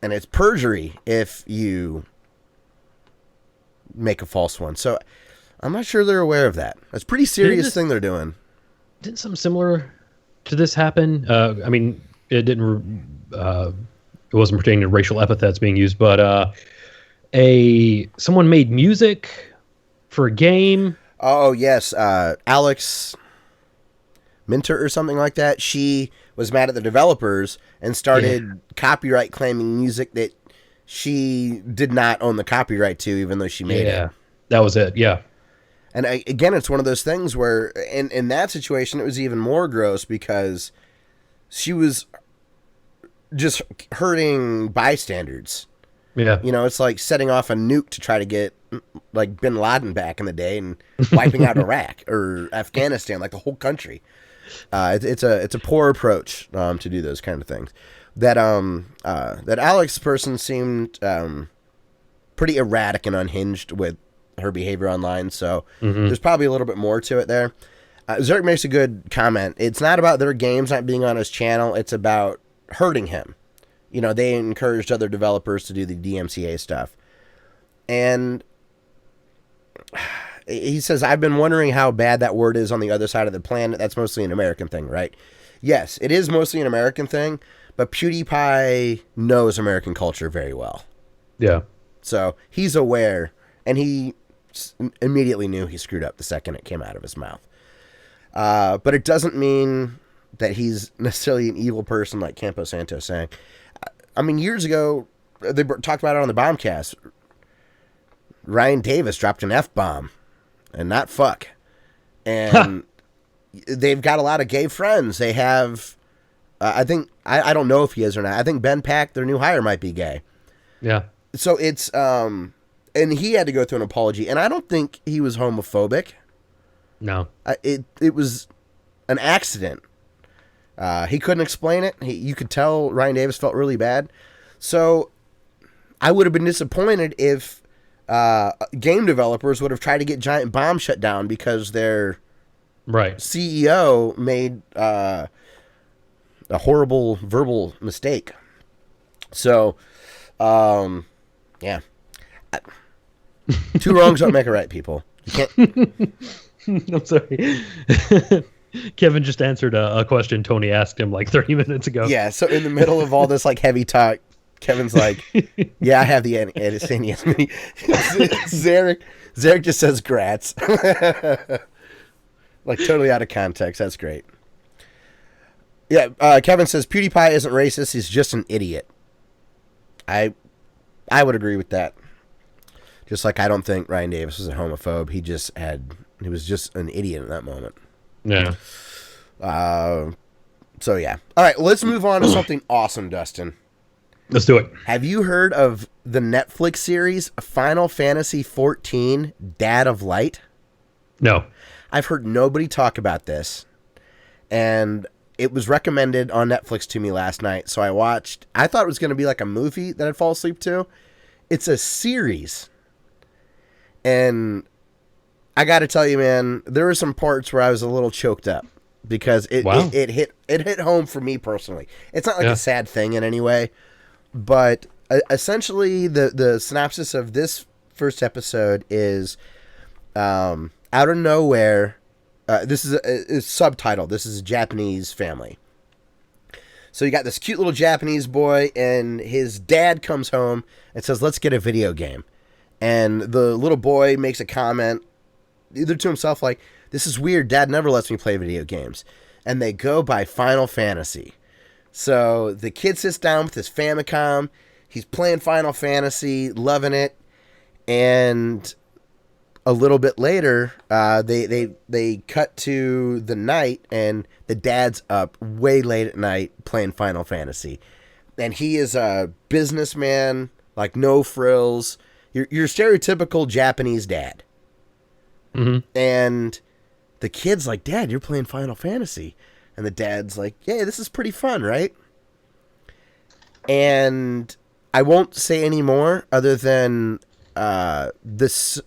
And it's perjury if you make a false one. So I'm not sure they're aware of that. That's a pretty serious thing they're doing. Didn't something similar to this happen? I mean, it didn't... it wasn't pertaining to racial epithets being used, but someone made music for a game. Oh, yes. Alex Minter or something like that. She was mad at the developers and started copyright claiming music that she did not own the copyright to, even though she made it. That was it. Yeah. And again, it's one of those things where in that situation, it was even more gross because she was just hurting bystanders. Yeah. You know, it's like setting off a nuke to try to get like bin Laden back in the day and wiping out Iraq or Afghanistan, like the whole country. It's a poor approach to do those kind of things. That Alex person seemed pretty erratic and unhinged with her behavior online, so there's probably a little bit more to it there. Zerk makes a good comment. It's not about their games not being on his channel, it's about hurting him. You know, they encouraged other developers to do the DMCA stuff. And he says, I've been wondering how bad that word is on the other side of the planet. That's mostly an American thing, right? Yes, it is mostly an American thing, but PewDiePie knows American culture very well. Yeah. So he's aware, and he immediately knew he screwed up the second it came out of his mouth. But it doesn't mean that he's necessarily an evil person like Campo Santos saying. I mean, years ago, they talked about it on the Bombcast. Ryan Davis dropped an F-bomb, and not fuck. And they've got a lot of gay friends. They have, I think, I don't know if he is or not. I think Ben Pack, their new hire, might be gay. Yeah. So it's, and he had to go through an apology, and I don't think he was homophobic. No. It was an accident. He couldn't explain it. You could tell Ryan Davis felt really bad. So I would have been disappointed if game developers would have tried to get Giant Bomb shut down because their CEO made a horrible verbal mistake. So, yeah. Two wrongs don't make a right, people. You can't... I'm sorry. Kevin just answered a question Tony asked him like 30 minutes ago. Yeah, so in the middle of all this like heavy talk, Kevin's like, yeah, I have the NES Mini. Zarek just says grats. Like totally out of context. That's great. Yeah, Kevin says PewDiePie isn't racist. He's just an idiot. I would agree with that. Just like I don't think Ryan Davis was a homophobe. He was just an idiot in that moment. Yeah. So yeah. All right, let's move on to something awesome, Dustin. Let's do it. Have you heard of the Netflix series Final Fantasy XIV Dad of Light? No. I've heard nobody talk about this, and it was recommended on Netflix to me last night, so I watched. I thought it was going to be like a movie that I'd fall asleep to. It's a series, and I got to tell you, man, there were some parts where I was a little choked up because it hit home for me personally. It's not like a sad thing in any way, but essentially the synopsis of this first episode is out of nowhere. This is a subtitle. This is a Japanese family. So you got this cute little Japanese boy, and his dad comes home and says, "Let's get a video game." And the little boy makes a comment, either to himself like, "This is weird. Dad never lets me play video games." And they go by Final Fantasy. So the kid sits down with his Famicom. He's playing Final Fantasy, loving it. And a little bit later, they cut to the night, and the dad's up way late at night playing Final Fantasy. And he is a businessman, like no frills. Your stereotypical Japanese dad. Mm-hmm. And the kid's like, "Dad, you're playing Final Fantasy." And the dad's like, "Yeah, this is pretty fun, right?" And I won't say any more other than this.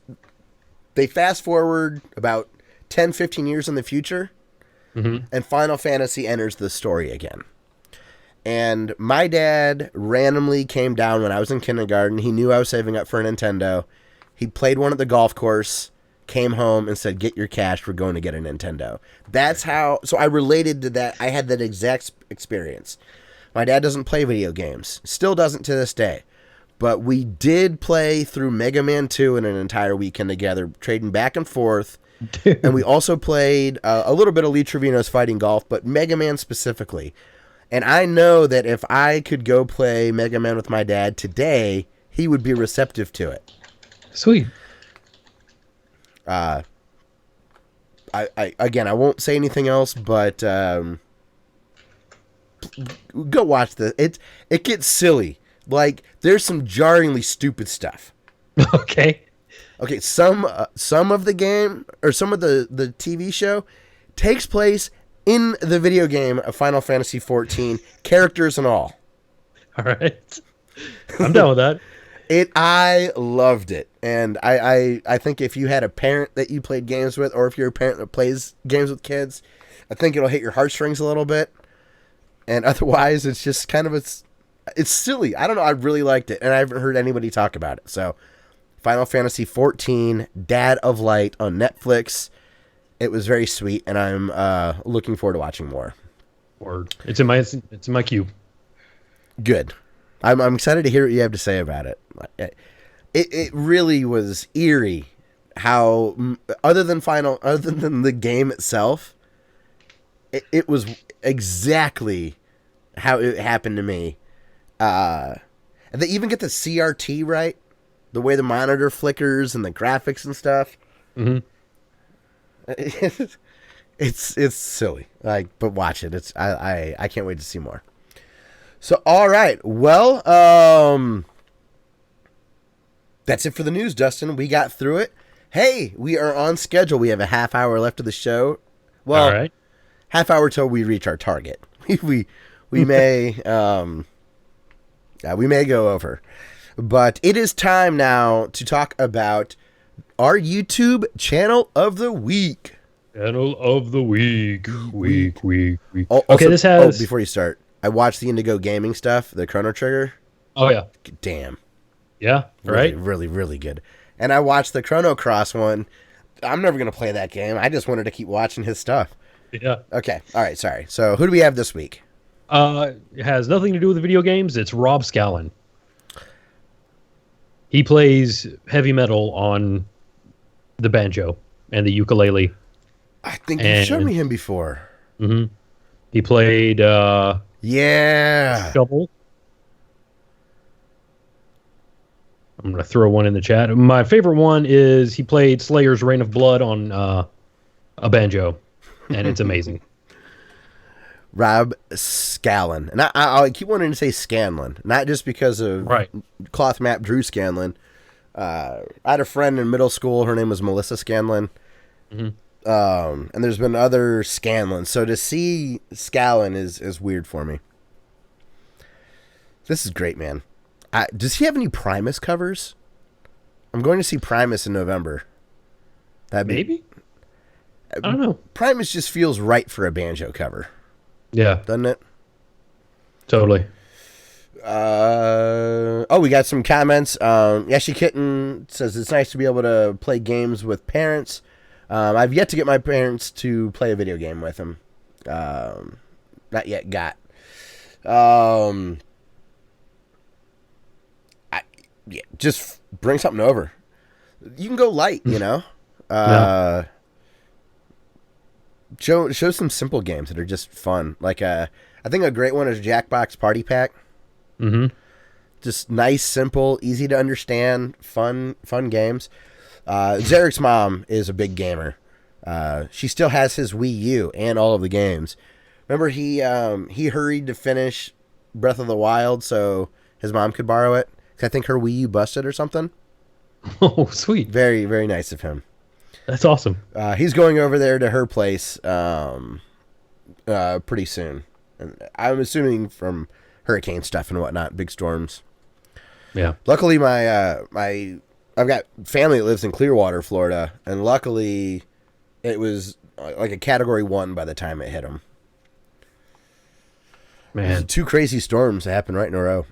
They fast forward about 10, 15 years in the future, and Final Fantasy enters the story again. And my dad randomly came down when I was in kindergarten. He knew I was saving up for a Nintendo. He played one at the golf course, came home, and said, "Get your cash. We're going to get a Nintendo." That's how... So I related to that. I had that exact experience. My dad doesn't play video games. Still doesn't to this day. But we did play through Mega Man 2 in an entire weekend together, trading back and forth. Dude. And we also played a little bit of Lee Trevino's Fighting Golf, but Mega Man specifically. And I know that if I could go play Mega Man with my dad today, he would be receptive to it. Sweet. I won't say anything else, but go watch this. It gets silly. Like, there's some jarringly stupid stuff. Okay. Okay, some of the game, or some of the TV show, takes place in the video game of Final Fantasy XIV, characters and all. All right. I'm down with that. I loved it. And I think if you had a parent that you played games with, or if you're a parent that plays games with kids, I think it'll hit your heartstrings a little bit. And otherwise, it's just kind of it's silly. I don't know. I really liked it, and I haven't heard anybody talk about it. So, Final Fantasy XIV, Dad of Light on Netflix. It was very sweet, and I'm looking forward to watching more. Word. It's in my queue. Good. I'm excited to hear what you have to say about it. It really was eerie how, other than the game itself, it was exactly how it happened to me. And they even get the CRT right, the way the monitor flickers and the graphics and stuff. Mm-hmm. It's silly, but watch it. I can't wait to see more. So all right, well, that's it for the news, Dustin. We got through it. Hey, we are on schedule. We have a half hour left of the show. Well, all right. Half hour till we reach our target. we may. We may go over, but it is time now to talk about our YouTube channel of the week. Channel of the week. Week. Oh, okay, also, this has... before you start, I watched the Indigo Gaming stuff, the Chrono Trigger. Oh, yeah. Damn. Yeah, right? Really, really good. And I watched the Chrono Cross one. I'm never going to play that game. I just wanted to keep watching his stuff. Yeah. Okay. All right. Sorry. So who do we have this week? It has nothing to do with the video games. It's Rob Scallon. He plays heavy metal on the banjo and the ukulele. I think you showed me him before. Mm-hmm. He played yeah. Shovel. I'm going to throw one in the chat. My favorite one is he played Slayer's Reign of Blood on a banjo, and it's amazing. Rob Scallon. And I keep wanting to say Scanlon, not just because of cloth map Drew Scanlon. I had a friend in middle school. Her name was Melissa Scanlon. Mm-hmm. And there's been other Scanlons. So to see Scallon is weird for me. This is great, man. Does he have any Primus covers? I'm going to see Primus in November. Maybe? I don't know. Primus just feels right for a banjo cover. Yeah. Doesn't it? Totally. We got some comments. Yashi Kitten says it's nice to be able to play games with parents. I've yet to get my parents to play a video game with them. Not yet got. Just bring something over. You can go light, you know. Show some simple games that are just fun. Like I think a great one is Jackbox Party Pack. Mm-hmm. Just nice, simple, easy to understand, fun games. Zarek's mom is a big gamer. She still has his Wii U and all of the games. Remember, he hurried to finish Breath of the Wild so his mom could borrow it. 'Cause I think her Wii U busted or something. Oh, sweet! Very, very nice of him. That's awesome. He's going over there to her place pretty soon. And I'm assuming from hurricane stuff and whatnot, big storms. Yeah. Luckily, I've got family that lives in Clearwater, Florida, and luckily it was like a Category 1 by the time it hit them. Man. 2 crazy storms that happened right in a row.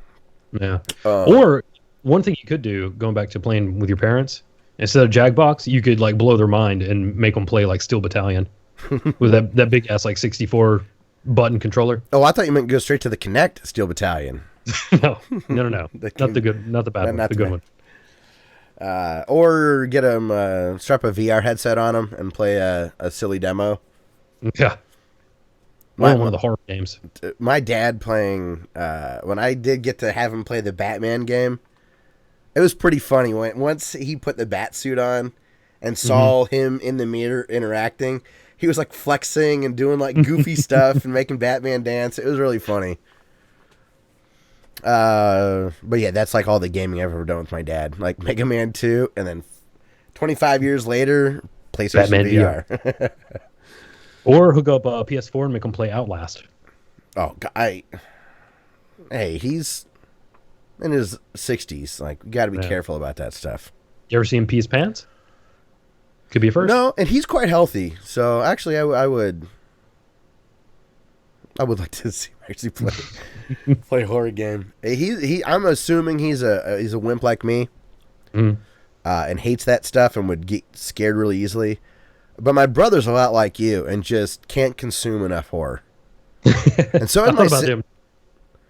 Yeah. Or one thing you could do, going back to playing with your parents, instead of Jackbox, you could like blow their mind and make them play like Steel Battalion with that big ass like 64 button controller. Oh, I thought you meant go straight to the Kinect Steel Battalion. No. Not the bad one. The good one. Or get them strap a VR headset on them and play a silly demo. Yeah. One of the horror games. My dad playing, when I did get to have him play the Batman game, it was pretty funny. Once he put the bat suit on and saw him in the mirror interacting, he was like flexing and doing like goofy stuff and making Batman dance. It was really funny. But yeah, that's like all the gaming I've ever done with my dad. Like Mega Man 2, and then 25 years later, PlayStation Batman VR. Or hook up a PS4 and make them play Outlast. Oh, hey, he's in his 60s. Like, you got to be careful about that stuff. You ever see him pee his pants? Could be a first. No, and he's quite healthy. So actually, I would like to see him actually play a horror game. I'm assuming he's a wimp like me, and hates that stuff and would get scared really easily. But my brother's a lot like you and just can't consume enough horror. And so I thought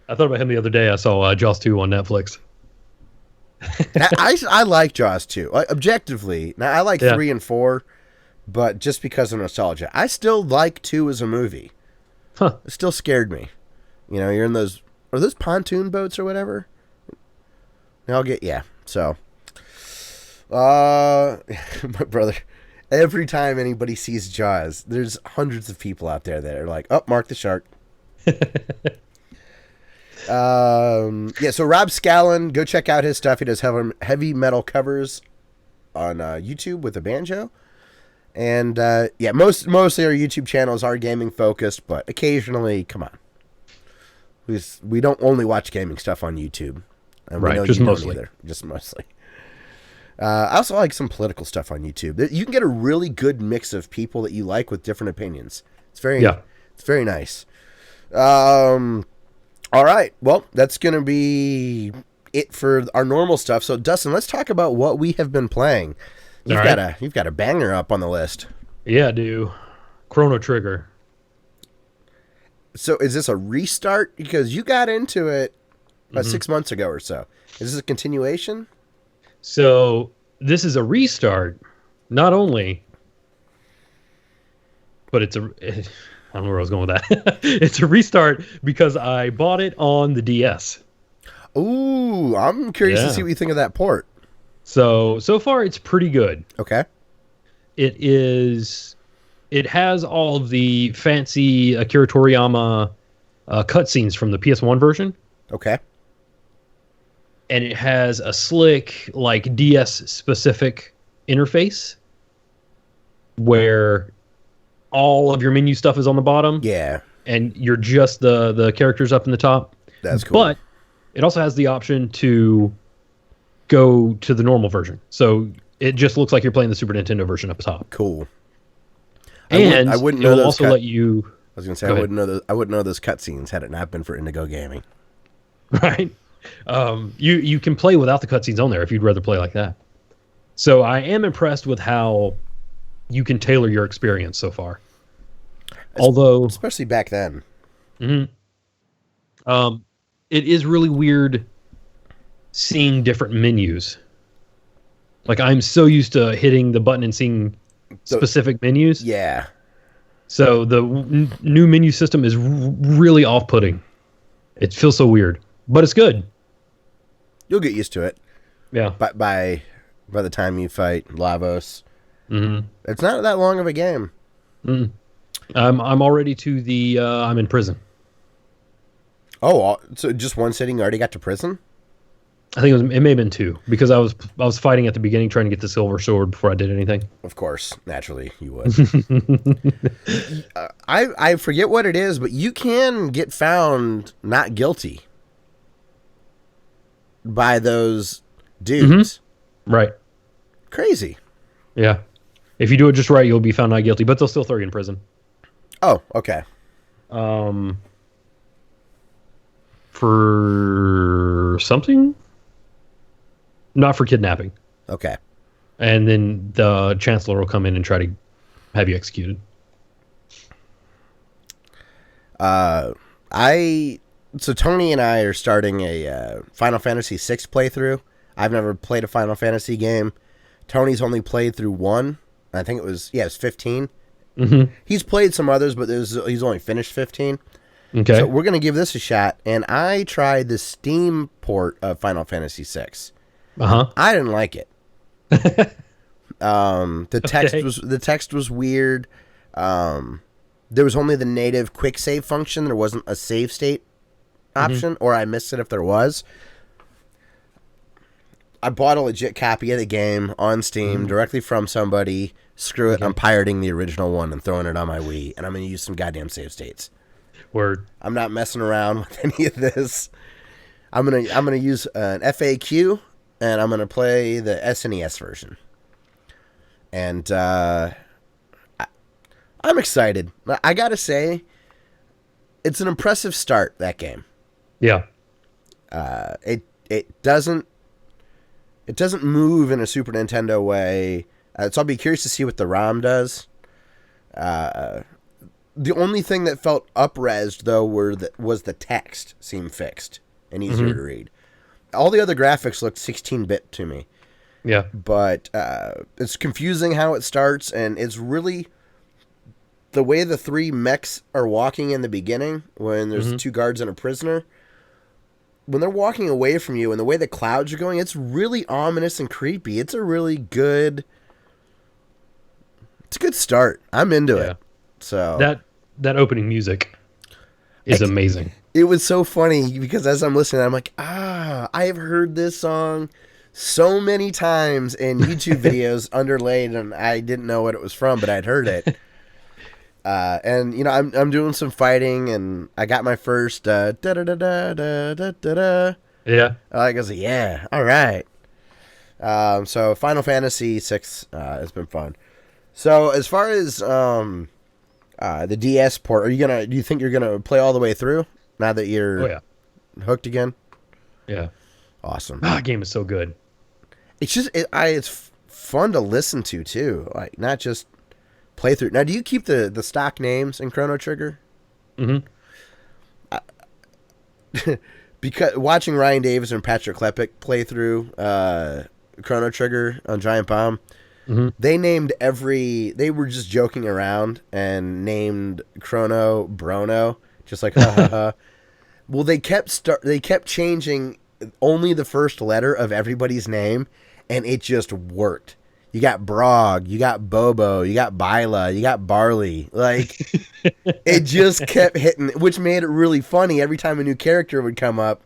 about him the other day. I saw Jaws 2 on Netflix. I like Jaws 2. Like, objectively. Now, I like 3 and 4, but just because of nostalgia. I still like 2 as a movie. Huh. It still scared me. You know, you're in are those pontoon boats or whatever? So, my brother... Every time anybody sees Jaws, there's hundreds of people out there that are like, "Oh, Mark the Shark." So Rob Scallon, go check out his stuff. He does heavy metal covers on YouTube with a banjo, and mostly our YouTube channels are gaming focused, but occasionally, come on, we don't only watch gaming stuff on YouTube, and right? Just mostly. Just mostly. I also like some political stuff on YouTube. You can get a really good mix of people that you like with different opinions. It's very nice. All right. Well, that's going to be it for our normal stuff. So, Dustin, let's talk about what we have been playing. You've got a banger up on the list. Yeah, I do. Chrono Trigger. So, is this a restart? Because you got into it about 6 months ago or so. Is this a continuation? So this is a restart, not only, but I don't know where I was going with that. It's a restart because I bought it on the DS. Ooh, I'm curious to see what you think of that port. So far it's pretty good. Okay. It's it has all of the fancy Akira Toriyama cutscenes from the PS1 version, Okay. and it has a slick, like DS specific interface where all of your menu stuff is on the bottom. Yeah. And you're just the characters up in the top. That's cool. But it also has the option to go to the normal version. So it just looks like you're playing the Super Nintendo version up top. Cool. And I wouldn't it know will those also let you... I was gonna say I wouldn't know those cutscenes had it not been for Indigo Gaming. Right? You can play without the cutscenes on there if you'd rather play like that. So I am impressed with how you can tailor your experience so far. Although... Especially back then. Mm-hmm. It is really weird seeing different menus. Like, I'm so used to hitting the button and seeing specific menus. Yeah. So the new menu system is really off-putting. It feels so weird, but it's good. You'll get used to it. Yeah. By the time you fight Lavos, it's not that long of a game. I'm already to the I'm in prison. Oh, so just one sitting, you already got to prison? I think it may have been 2 because I was fighting at the beginning trying to get the silver sword before I did anything. Of course, naturally you would. I forget what it is, but you can get found not guilty by those dudes. Right. Crazy. Yeah. If you do it just right, you'll be found not guilty, but they'll still throw you in prison. Oh, okay. For something? Not for kidnapping. Okay. And then the chancellor will come in and try to have you executed. So Tony and I are starting a Final Fantasy VI playthrough. I've never played a Final Fantasy game. Tony's only played through 1. I think it was 15. Mm-hmm. He's played some others, but he's only finished 15. Okay. So we're going to give this a shot. And I tried the Steam port of Final Fantasy VI. Uh-huh. I didn't like it. The text was weird. There was only the native quick save function. There wasn't a save state option, or I missed it if there was. I bought a legit copy of the game on Steam directly from somebody. Screw it, I'm pirating the original one and throwing it on my Wii, and I'm going to use some goddamn save states. Word. I'm not messing around with any of this. I'm gonna use an FAQ, and I'm gonna play the SNES version. And I'm excited. I gotta say, it's an impressive start, that game. Yeah. It doesn't move in a Super Nintendo way. So I'll be curious to see what the ROM does. The only thing that felt up-resed, though, was the text seemed fixed and easier to read. All the other graphics looked 16-bit to me. Yeah. But it's confusing how it starts, and it's really the way the 3 mechs are walking in the beginning when there's 2 guards and a prisoner. When they're walking away from you and the way the clouds are going, it's really ominous and creepy. It's a really good... It's a good start. I'm into it. So that opening music is amazing. It was so funny because as I'm listening, I'm like, I have heard this song so many times in YouTube videos underlaid, and I didn't know what it was from, but I'd heard it. And I'm doing some fighting, and I got my first da da da da da da da. Yeah. I was like, yeah, all right. So Final Fantasy VI has been fun. So as far as the DS port, do you think you're gonna play all the way through now that you're hooked again? Yeah. Awesome. Game is so good. It's just it's fun to listen to too, like not just play through. Now, do you keep the stock names in Chrono Trigger? Mm-hmm. Because watching Ryan Davis and Patrick Klepek play through Chrono Trigger on Giant Bomb. They named they were just joking around and named Chrono Brono, just like ha ha ha. Well, they kept changing only the first letter of everybody's name, and it just worked. You got Brog, you got Bobo, you got Byla, you got Barley. Like, it just kept hitting, which made it really funny. Every time a new character would come up,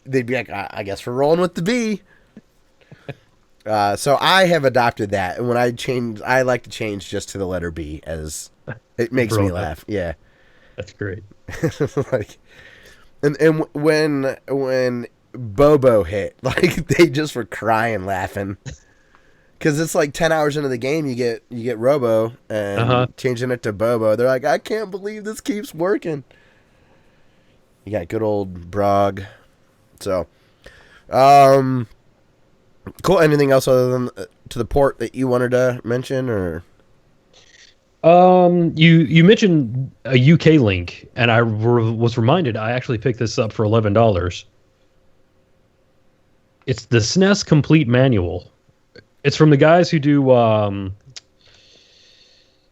they'd be like, I guess we're rolling with the B. So I have adopted that. And when I change, I like to change just to the letter B, as it makes me laugh. Yeah. That's great. Like, and when Bobo hit, like, they just were crying laughing. Because it's like 10 hours into the game, you get Robo, and changing it to Bobo, they're like, I can't believe this keeps working. You got good old Brog. So, cool. Anything else other than to the port that you wanted to mention, or? You mentioned a UK link, and I was reminded I actually picked this up for $11. It's the SNES Complete Manual. It's from the guys who do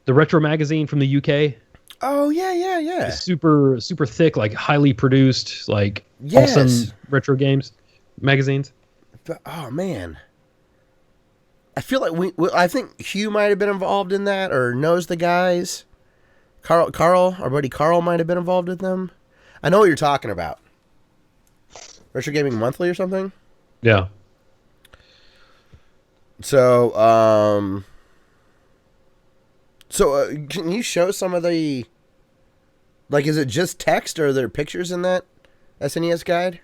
the retro magazine from the UK. Oh yeah. It's super thick, like highly produced, like Yes. awesome retro games magazines. But, oh man, I feel like I think Hugh might have been involved in that, or knows the guys. Carl, our buddy Carl might have been involved with them. I know what you're talking about. Retro Gaming Monthly or something. Yeah. So, can you show some of the, like, is it just text, or are there pictures in that SNES guide?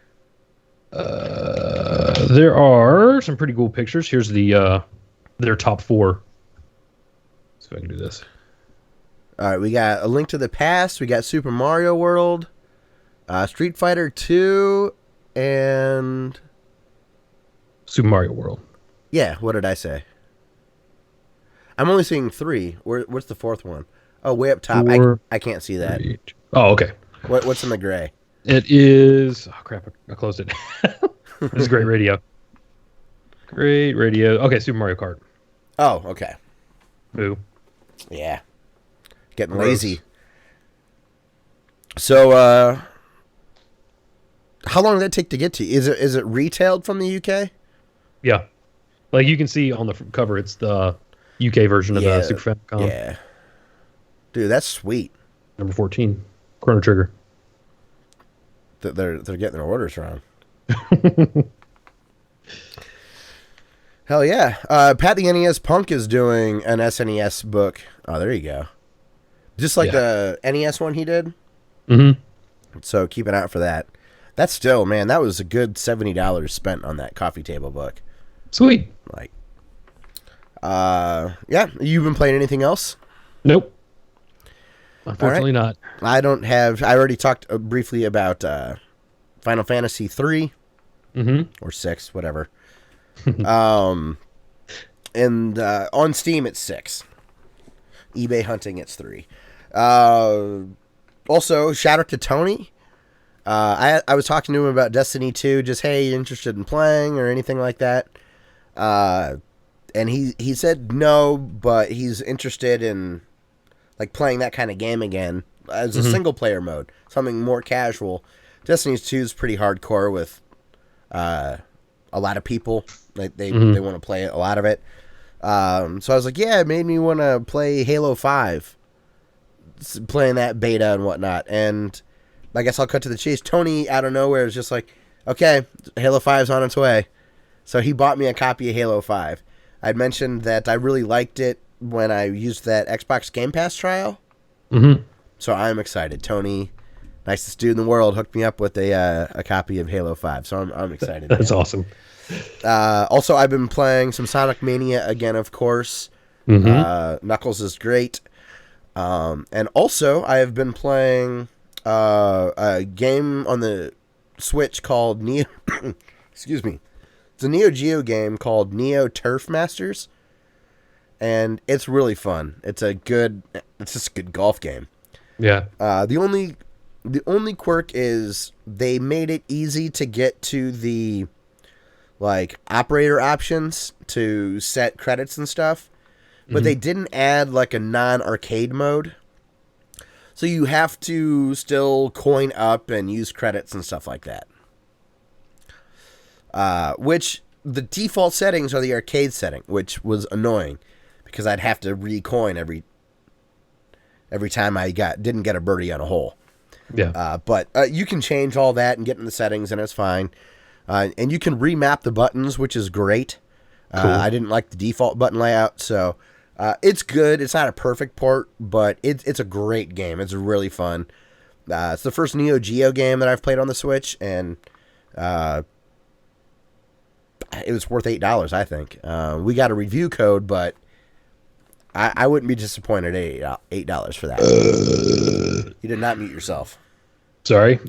There are some pretty cool pictures. Here's their top 4. See if I can do this. All right, we got A Link to the Past. We got Super Mario World, Street Fighter 2, and Super Mario World. Yeah, what did I say? I'm only seeing 3. What's the 4th one? Oh, way up top. I can't see that. 3. Oh, okay. What's in the gray? It is... Oh, crap. I closed it. This is great radio. Great radio. Okay, Super Mario Kart. Oh, okay. Boo. Yeah. Getting Gross. lazy. So, how long did that take to get to? Is it retailed from the UK? Yeah. Like you can see on the cover, it's the UK version of the Super Famicom. Yeah. Dude, that's sweet. Number 14. Chrono Trigger. They're getting their orders wrong. Hell yeah. Pat the NES Punk is doing an SNES book. Oh, there you go. Just like the NES one he did. Mm-hmm. So keep an eye out for that. That's still, man, that was a good $70 spent on that coffee table book. Sweet. Like, yeah. You been playing anything else? Nope. Unfortunately not. I don't have. I already talked briefly about Final Fantasy 3 or 6, whatever. And on Steam it's 6. eBay hunting it's 3. Also, shout out to Tony. I was talking to him about Destiny 2. Just, hey, you interested in playing or anything like that? And he said no, but he's interested in like playing that kind of game again as a single player mode, something more casual. Destiny 2 is pretty hardcore with a lot of people. Like they want to play a lot of it. So I was like, yeah, it made me want to play Halo 5, playing that beta and whatnot. And I guess I'll cut to the chase. Tony out of nowhere is just like, okay, Halo 5's on its way. So he bought me a copy of Halo 5. I'd mentioned that I really liked it when I used that Xbox Game Pass trial. Mm-hmm. So I'm excited. Tony, nicest dude in the world, hooked me up with a copy of Halo 5. So I'm excited. That's awesome. Also, I've been playing some Sonic Mania again, of course. Knuckles is great. And also, I have been playing a game on the Switch called Neo... Excuse me. It's a Neo Geo game called Neo Turf Masters. And it's really fun. It's just a good golf game. Yeah. The only quirk is they made it easy to get to the like operator options to set credits and stuff, but they didn't add like a non-arcade mode. So you have to still coin up and use credits and stuff like that. Which the default settings are the arcade setting, which was annoying because I'd have to recoin every time I didn't get a birdie on a hole. Yeah. But you can change all that and get in the settings, and it's fine. And you can remap the buttons, which is great. Cool. I didn't like the default button layout, so it's good. It's not a perfect port, but it's a great game. It's really fun. It's the first Neo Geo game that I've played on the Switch, and it was worth $8, I think. We got a review code, but I wouldn't be disappointed at $8 for that. You did not mute yourself. Sorry.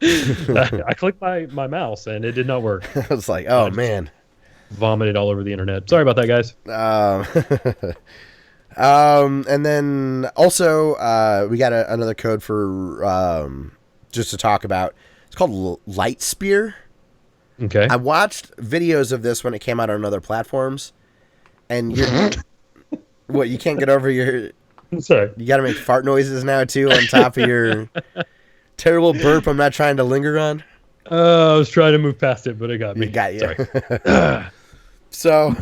I clicked my mouse and it did not work. I was like, oh, man. Vomited all over the internet. Sorry about that, guys. And then also we got another code for just to talk about. It's called Light Spear. Okay. I watched videos of this when it came out on other platforms, and what, you can't get over your... Sorry. You got to make fart noises now, too, on top of your terrible burp I'm not trying to linger on? I was trying to move past it, but it got me. It got you. Sorry. So,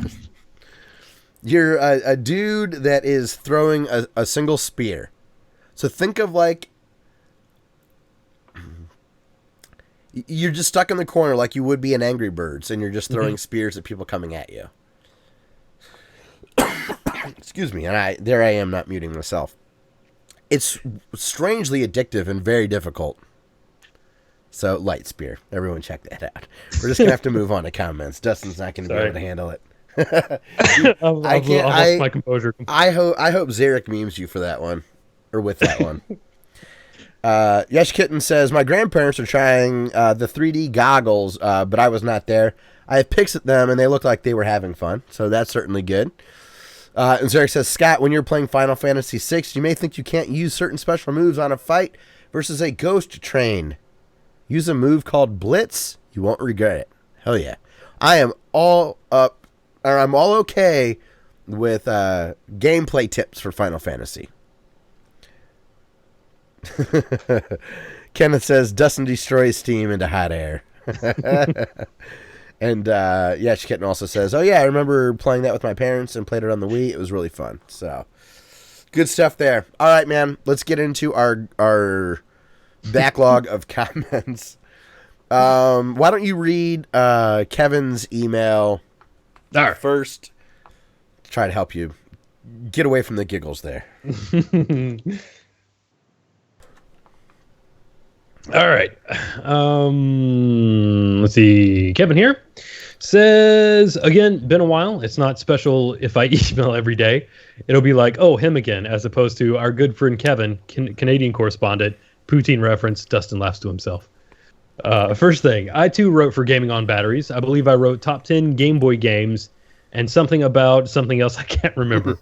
you're a dude that is throwing a single spear. So think of like... You're just stuck in the corner like you would be in Angry Birds, and you're just throwing spears at people coming at you. Excuse me, and I am not muting myself. It's strangely addictive and very difficult. So, Light Spear. Everyone check that out. We're just going to have to move on to comments. Dustin's not going to be able to handle it. I can't. I lost my composure. I hope Zarek memes you for that one. Or with that one. Yesh Kitten says, my grandparents are trying the 3D goggles, but I was not there. I have pics at them, and they look like they were having fun. So that's certainly good. And Zarek says, Scott, when you're playing Final Fantasy VI, you may think you can't use certain special moves on a fight versus a ghost train. Use a move called Blitz. You won't regret it. Hell yeah. I am all up, or I'm all okay with gameplay tips for Final Fantasy. Kenneth says, Dustin destroys Steam into hot air. And Yesh Kitten also says, oh yeah, I remember playing that with my parents and played it on the Wii. It was really fun. So, good stuff there. All right, man. Let's get into our backlog of comments. Why don't you read Kevin's email first to try to help you get away from the giggles there. All right. Let's see. Kevin here says, again, been a while. It's not special if I email every day. It'll be like, oh, him again, as opposed to our good friend Kevin, Canadian correspondent, poutine reference, Dustin laughs to himself. First thing, I too wrote for Gaming on Batteries. I believe I wrote top 10 Game Boy games and something about something else I can't remember.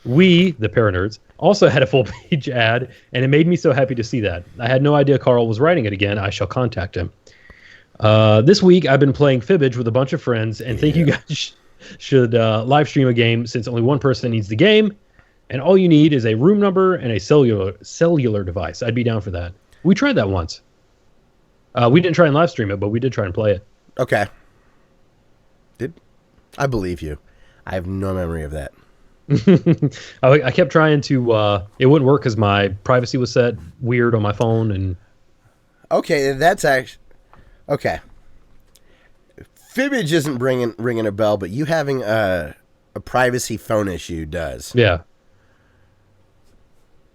We, the Paranerds, also had a full-page ad, and it made me so happy to see that. I had no idea Carl was writing it again. I shall contact him. This week, I've been playing Fibbage with a bunch of friends, and think you guys should live stream a game since only one person needs the game, and all you need is a room number and a cellular device. I'd be down for that. We tried that once. We didn't try and live stream it, but we did try and play it. Okay. I believe you. I have no memory of that. I kept trying to it wouldn't work because my privacy was set weird on my phone. And okay, that's actually okay. Fibbage isn't ringing a bell, but you having a privacy phone issue does. Yeah.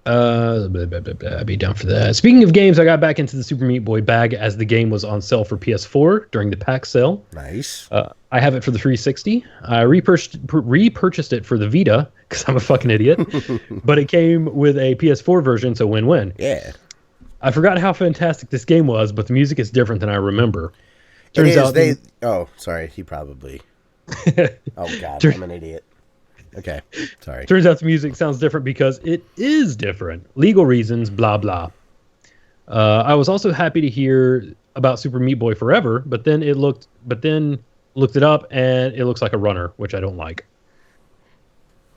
I'd be down for that. Speaking of games, I got back into the Super Meat Boy bag as the game was on sale for PS4 during the PAX sale. Nice. I have it for the 360. I repurchased it for the Vita because I'm a fucking idiot. But it came with a PS4 version, so win-win. Yeah. I forgot how fantastic this game was, but the music is different than I remember. Turns out oh, sorry. He probably. Oh God, I'm an idiot. Okay, sorry. Turns out the music sounds different because it is different. Legal reasons, blah, blah. I was also happy to hear about Super Meat Boy Forever, but then looked it up and it looks like a runner, which I don't like.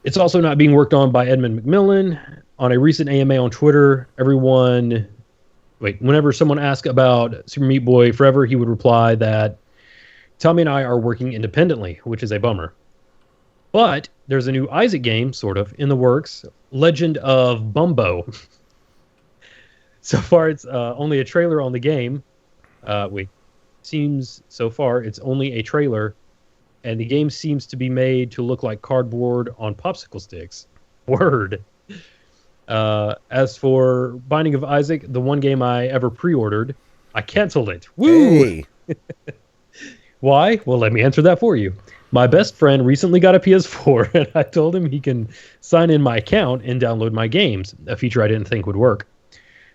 It's also not being worked on by Edmund McMillan. On a recent AMA on Twitter, whenever someone asked about Super Meat Boy Forever, he would reply that Tommy and I are working independently, which is a bummer. But there's a new Isaac game, sort of, in the works. Legend of Bumbo. So far, it's only a trailer on the game. Seems so far it's only a trailer, and the game seems to be made to look like cardboard on popsicle sticks. Word. As for Binding of Isaac, the one game I ever pre-ordered, I canceled it. Woo! Hey. Why? Well, let me answer that for you. My best friend recently got a PS4, and I told him he can sign in my account and download my games, a feature I didn't think would work.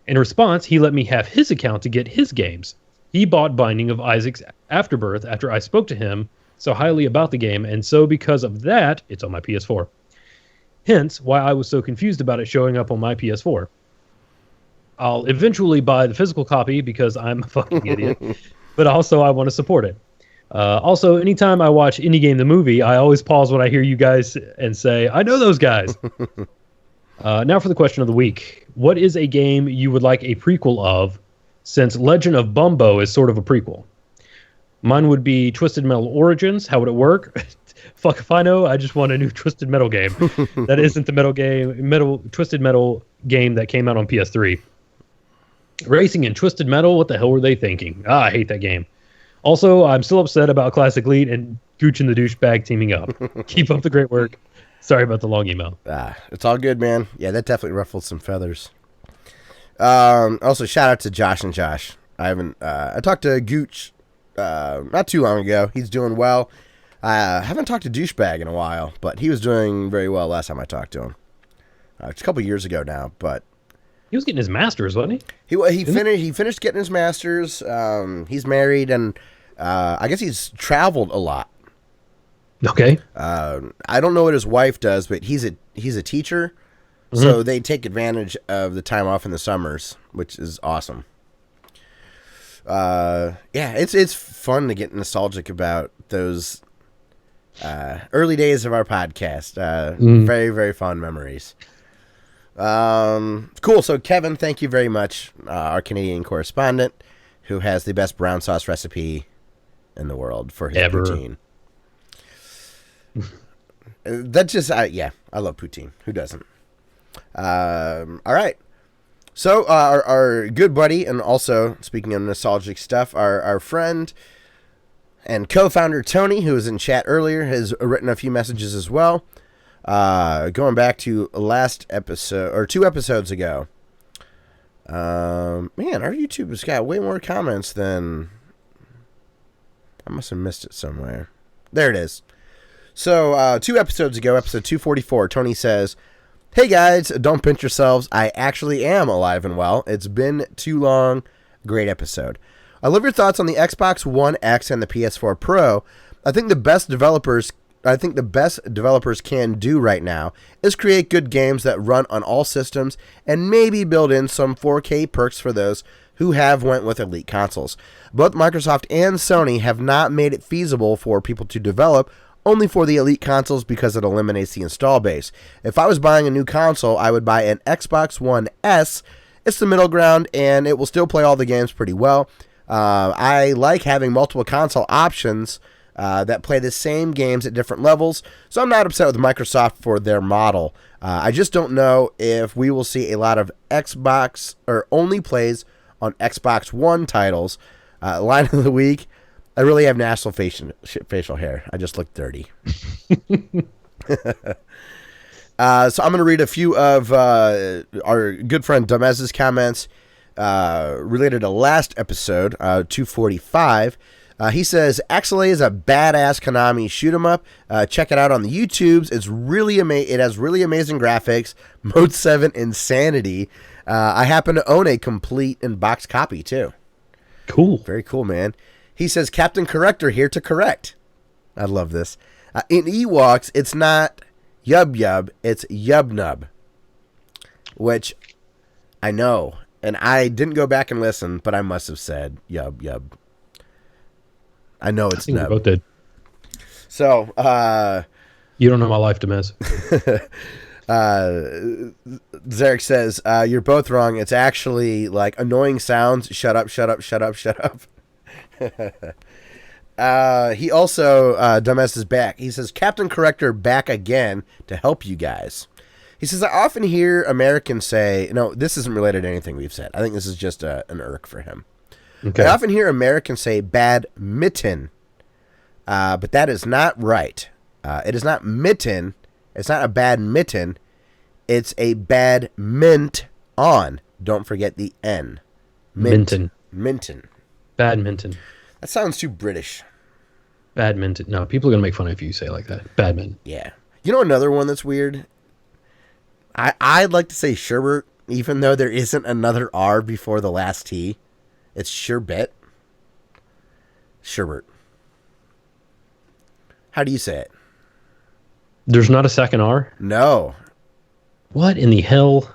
In response, he let me have his account to get his games. He bought Binding of Isaac's Afterbirth after I spoke to him so highly about the game, and so because of that, it's on my PS4. Hence, why I was so confused about it showing up on my PS4. I'll eventually buy the physical copy because I'm a fucking idiot, but also I want to support it. Also, anytime I watch Indie Game the Movie, I always pause when I hear you guys and say, I know those guys. Now for the question of the week. What is a game you would like a prequel of, since Legend of Bumbo is sort of a prequel? Mine would be Twisted Metal Origins. How would it work? Fuck if I know. I just want a new Twisted Metal game. That isn't the Twisted Metal game that came out on PS3. Racing in Twisted Metal, what the hell were they thinking? I hate that game. Also, I'm still upset about Classic Lead and Gooch and the Douchebag teaming up. Keep up the great work. Sorry about the long email. It's all good, man. Yeah, that definitely ruffled some feathers. Also, shout out to Josh and Josh. I talked to Gooch not too long ago. He's doing well. I haven't talked to Douchebag in a while, but he was doing very well last time I talked to him. It's a couple years ago now, but he was getting his master's, wasn't he? He finished getting his master's. He's married, and I guess he's traveled a lot. Okay. I don't know what his wife does, but he's a teacher, so they take advantage of the time off in the summers, which is awesome. Yeah, it's fun to get nostalgic about those early days of our podcast. Very, very fond memories. Cool. So Kevin, thank you very much, our Canadian correspondent, who has the best brown sauce recipe in the world for his poutine. That's just, yeah, I love poutine. Who doesn't? All right. So our good buddy, and also speaking of nostalgic stuff, our friend and co-founder Tony, who was in chat earlier, has written a few messages as well. Going back to last episode, or 2 episodes ago. Man, our YouTube has got way more comments than... I must have missed it somewhere. There it is. So, 2 episodes ago, episode 244, Tony says, "Hey guys, don't pinch yourselves. I actually am alive and well. It's been too long. Great episode. I love your thoughts on the Xbox One X and the PS4 Pro. I think the best developers can do right now is create good games that run on all systems and maybe build in some 4K perks for those who went with elite consoles. Both Microsoft and Sony have not made it feasible for people to develop only for the elite consoles because it eliminates the install base. If I was buying a new console, I would buy an Xbox One S. It's the middle ground, and it will still play all the games pretty well. I like having multiple console options that play the same games at different levels, so I'm not upset with Microsoft for their model. I just don't know if we will see a lot of Xbox or only plays on Xbox One titles. Line of the week: I really have natural facial hair. I just look dirty. So I'm going to read a few of our good friend Domez's comments related to last episode, 245. He says, Axelay is a badass Konami shoot 'em up. Check it out on the YouTubes. It's really it has really amazing graphics. Mode 7 insanity. I happen to own a complete in-box copy, too. Cool. Very cool, man. He says, Captain Corrector here to correct. I love this. In Ewoks, it's not Yub Yub, it's Yub Nub. Which I know. And I didn't go back and listen, but I must have said Yub Yub. I know it's Nub. We both did. So, you don't know my life, Demez. Zarek says, you're both wrong. It's actually like annoying sounds. Shut up, shut up, shut up, shut up. He also, Dumbass is back. He says, Captain Corrector back again to help you guys. He says, I often hear Americans say, no, this isn't related to anything we've said. I think this is just an irk for him. Okay. I often hear Americans say badminton, but that is not right. It is not mitten. It's not a bad mitten. It's a bad mint on. Don't forget the N. Minton. Minton. Badminton. That sounds too British. Badminton. No, people are going to make fun of if you say it like that. Badminton. Yeah. You know another one that's weird? I'd like to say sherbet, even though there isn't another R before the last T. It's sherbet. Sherbet. How do you say it? There's not a second R? No. What in the hell?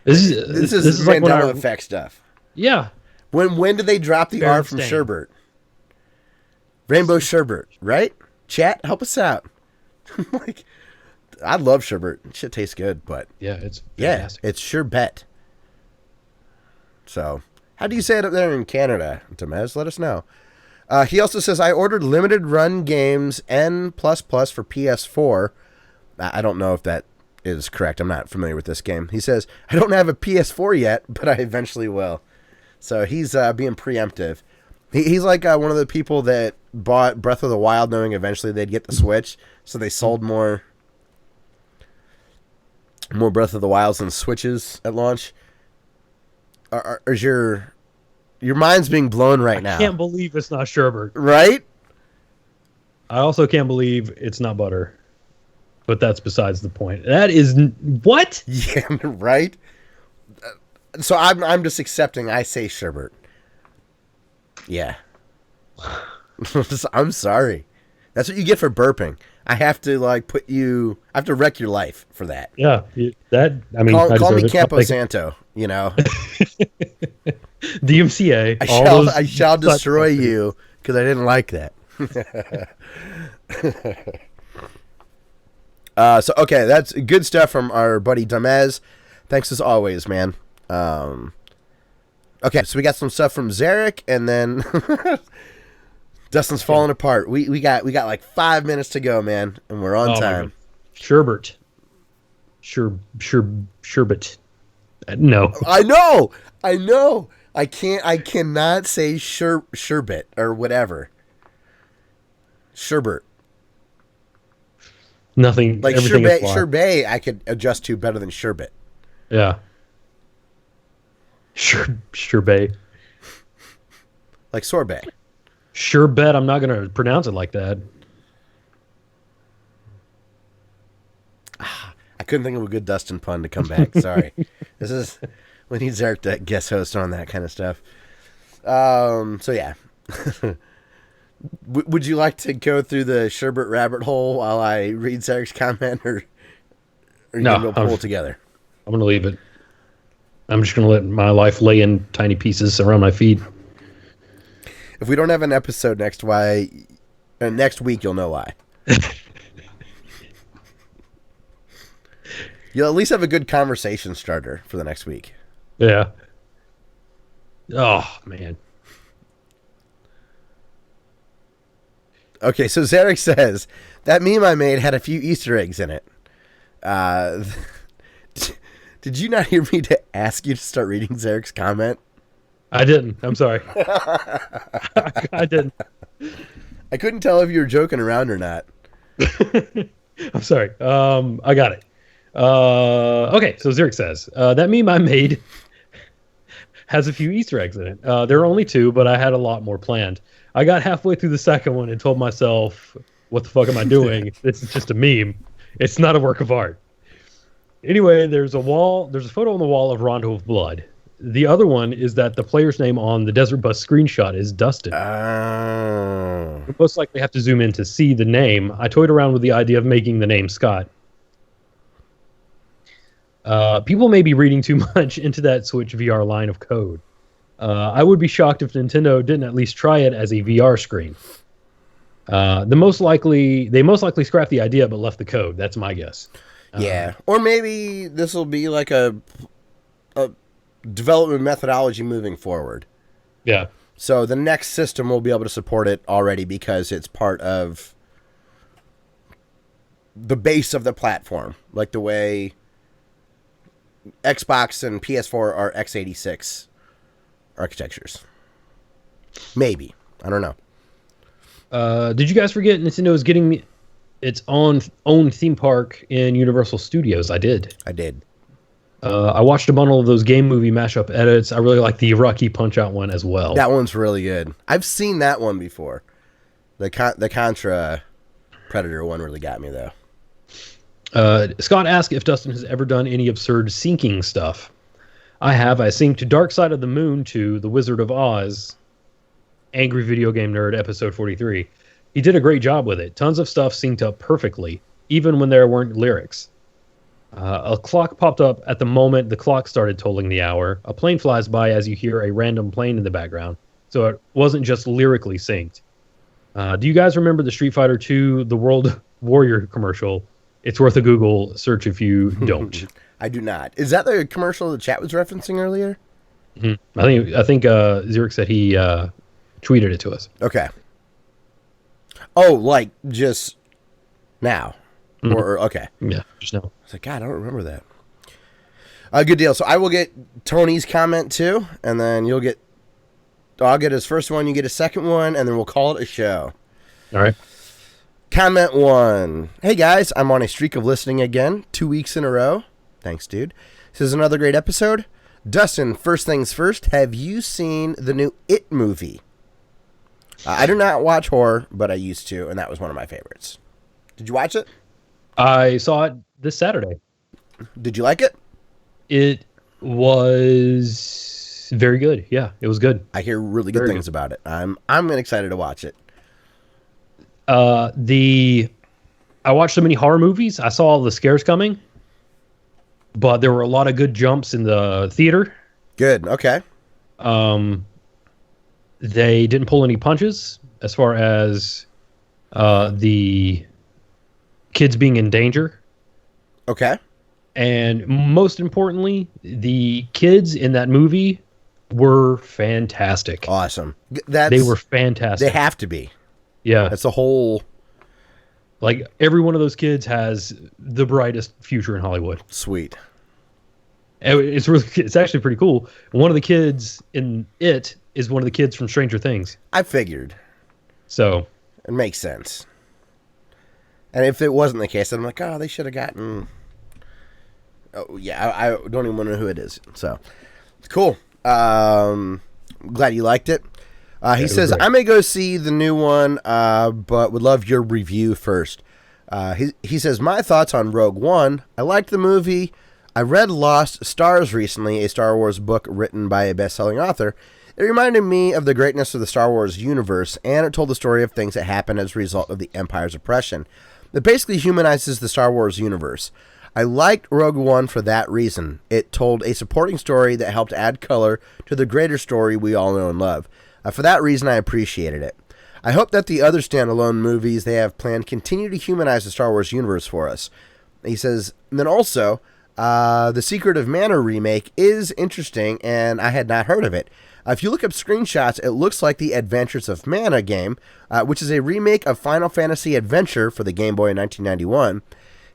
This is Mandela like effect stuff. Yeah. When did they drop the R from sherbet? Rainbow sherbet, right? Chat, help us out. Like, I love sherbet. Shit tastes good, but yeah, it's fantastic. It's sherbet. So, how do you say it up there in Canada, Temez? Let us know. He also says, I ordered limited run games N++ for PS4. I don't know if that is correct. I'm not familiar with this game. He says, I don't have a PS4 yet, but I eventually will. So he's being preemptive. He's like one of the people that bought Breath of the Wild knowing eventually they'd get the Switch, so they sold more Breath of the Wilds than Switches at launch. Is your mind's being blown right now? I can't believe it's not sherbet. Right? I also can't believe it's not butter. But that's besides the point. That is what? Yeah, right? So I'm just accepting I say sherbet. Yeah. I'm sorry. That's what you get for burping. I have to I have to wreck your life for that. Yeah, call me Campo Santo, you know. DMCA. I shall destroy you because I didn't like that. So okay, that's good stuff from our buddy Damez. Thanks as always, man. Okay, so we got some stuff from Zarek, and then Dustin's falling apart. We got like 5 minutes to go, man, and we're on time. Sherbet. Sherbet. No. I know. I cannot say sherbet or whatever. Sherbet. Nothing. Like sherbet, I could adjust to better than sherbet. Yeah. Sherbet. Like sorbet. Sherbet, I'm not going to pronounce it like that. I couldn't think of a good Dustin pun to come back. Sorry. We need Zarek to guest host on that kind of stuff. So yeah. Would you like to go through the sherbet rabbit hole while I read Zarek's comment, or are you going to pull it together? I'm going to leave it. I'm just going to let my life lay in tiny pieces around my feet. If we don't have an episode next week, you'll know why. You'll at least have a good conversation starter for the next week. Yeah. Oh, man. Okay, so Zarek says, that meme I made had a few Easter eggs in it. Did you not hear me to ask you to start reading Zarek's comment? I didn't. I'm sorry. I didn't. I couldn't tell if you were joking around or not. I'm sorry. I got it. Okay, so Zarek says, that meme I made has a few Easter eggs in it. There are only 2, but I had a lot more planned. I got halfway through the second one and told myself, what the fuck am I doing? This is just a meme. It's not a work of art. Anyway, there's a photo on the wall of Rondo of Blood. The other one is that the player's name on the Desert Bus screenshot is Dustin. Oh. You most likely have to zoom in to see the name. I toyed around with the idea of making the name Scott. People may be reading too much into that Switch VR line of code. I would be shocked if Nintendo didn't at least try it as a VR screen. They most likely scrapped the idea but left the code. That's my guess. Yeah, or maybe this will be like a development methodology moving forward. Yeah. So the next system will be able to support it already because it's part of the base of the platform, like the way Xbox and PS4 are x86 architectures. Maybe. I don't know. Did you guys forget Nintendo is getting its own theme park in Universal Studios? I did. I watched a bundle of those game movie mashup edits. I really like the Rocky Punch-Out one as well. That one's really good. I've seen that one before. The Contra Predator one really got me, though. Scott asked if Dustin has ever done any absurd syncing stuff. I have. I synced Dark Side of the Moon to The Wizard of Oz, Angry Video Game Nerd, episode 43. He did a great job with it. Tons of stuff synced up perfectly, even when there weren't lyrics. A clock popped up at the moment the clock started tolling the hour. A plane flies by as you hear a random plane in the background, so it wasn't just lyrically synced. Do you guys remember the Street Fighter II The World Warrior commercial? It's worth a Google search if you don't. I do not. Is that the commercial the chat was referencing earlier? Mm-hmm. I think Zurich said he tweeted it to us. Okay. Oh, like just now. Mm-hmm. Or okay. Yeah, just now. I was like, God, I don't remember that. Good deal. So I will get Tony's comment too, and then I'll get his first one, you get a second one, and then we'll call it a show. All right. Comment 1. Hey guys, I'm on a streak of listening again, 2 weeks in a row. Thanks, dude. This is another great episode. Dustin, first things first, have you seen the new It movie? I do not watch horror, but I used to, and that was one of my favorites. Did you watch it? I saw it this Saturday. Did you like it? It was very good. Yeah, it was good. I hear really good things about it. I'm excited to watch it. I watched so many horror movies. I saw all the scares coming, but there were a lot of good jumps in the theater. Good. Okay. They didn't pull any punches as far as the kids being in danger. Okay. And most importantly, the kids in that movie were fantastic. Awesome. They were fantastic. They have to be. Yeah. That's a whole... Like, every one of those kids has the brightest future in Hollywood. Sweet. It's actually pretty cool. One of the kids in it is one of the kids from Stranger Things. I figured. So. It makes sense. And if it wasn't the case, I'm like, oh, they should have gotten... Oh, yeah, I don't even want to know who it is. So, cool. Glad you liked it. He says, I may go see the new one, but would love your review first. He says, my thoughts on Rogue One. I liked the movie. I read Lost Stars recently, a Star Wars book written by a best-selling author. It reminded me of the greatness of the Star Wars universe, and it told the story of things that happened as a result of the Empire's oppression. It basically humanizes the Star Wars universe. I liked Rogue One for that reason. It told a supporting story that helped add color to the greater story we all know and love. For that reason, I appreciated it. I hope that the other standalone movies they have planned continue to humanize the Star Wars universe for us. He says, and then also, the Secret of Mana remake is interesting, and I had not heard of it. If you look up screenshots, it looks like the Adventures of Mana game, which is a remake of Final Fantasy Adventure for the Game Boy in 1991.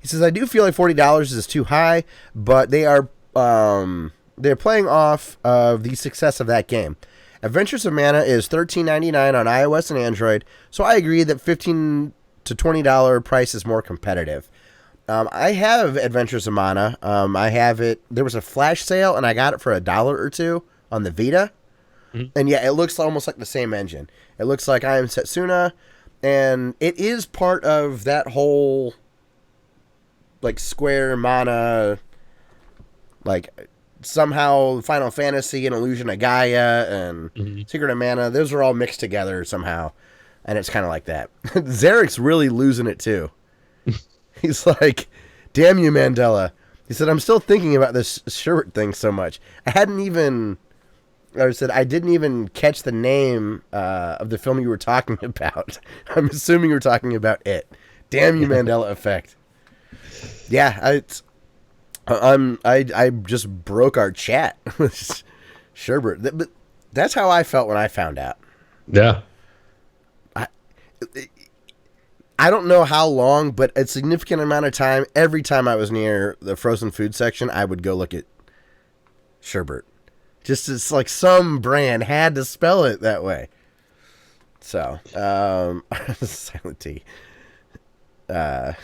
He says, I do feel like $40 is too high, but they're playing off of the success of that game. Adventures of Mana is $13.99 on iOS and Android, so I agree that $15 to $20 price is more competitive. I have Adventures of Mana. I have it. There was a flash sale, and I got it for $1 or $2 on the Vita. Mm-hmm. And yeah, it looks almost like the same engine. It looks like I Am Setsuna, and it is part of that whole like Square Mana, like somehow Final Fantasy and Illusion of Gaia and Secret of Mana. Those are all mixed together somehow, and it's kind of like that. Zarek's really losing it too. He's like, damn you, Mandela. He said, I'm still thinking about this Sherbert thing so much. I didn't even catch the name of the film you were talking about. I'm assuming you were talking about it. Damn you, Mandela effect. Yeah, I just broke our chat with Sherbert. But That's how I felt when I found out. Yeah. I don't know how long, but a significant amount of time, every time I was near the frozen food section, I would go look at sherbet. Just it's like some brand had to spell it that way. So, silent T. Yeah.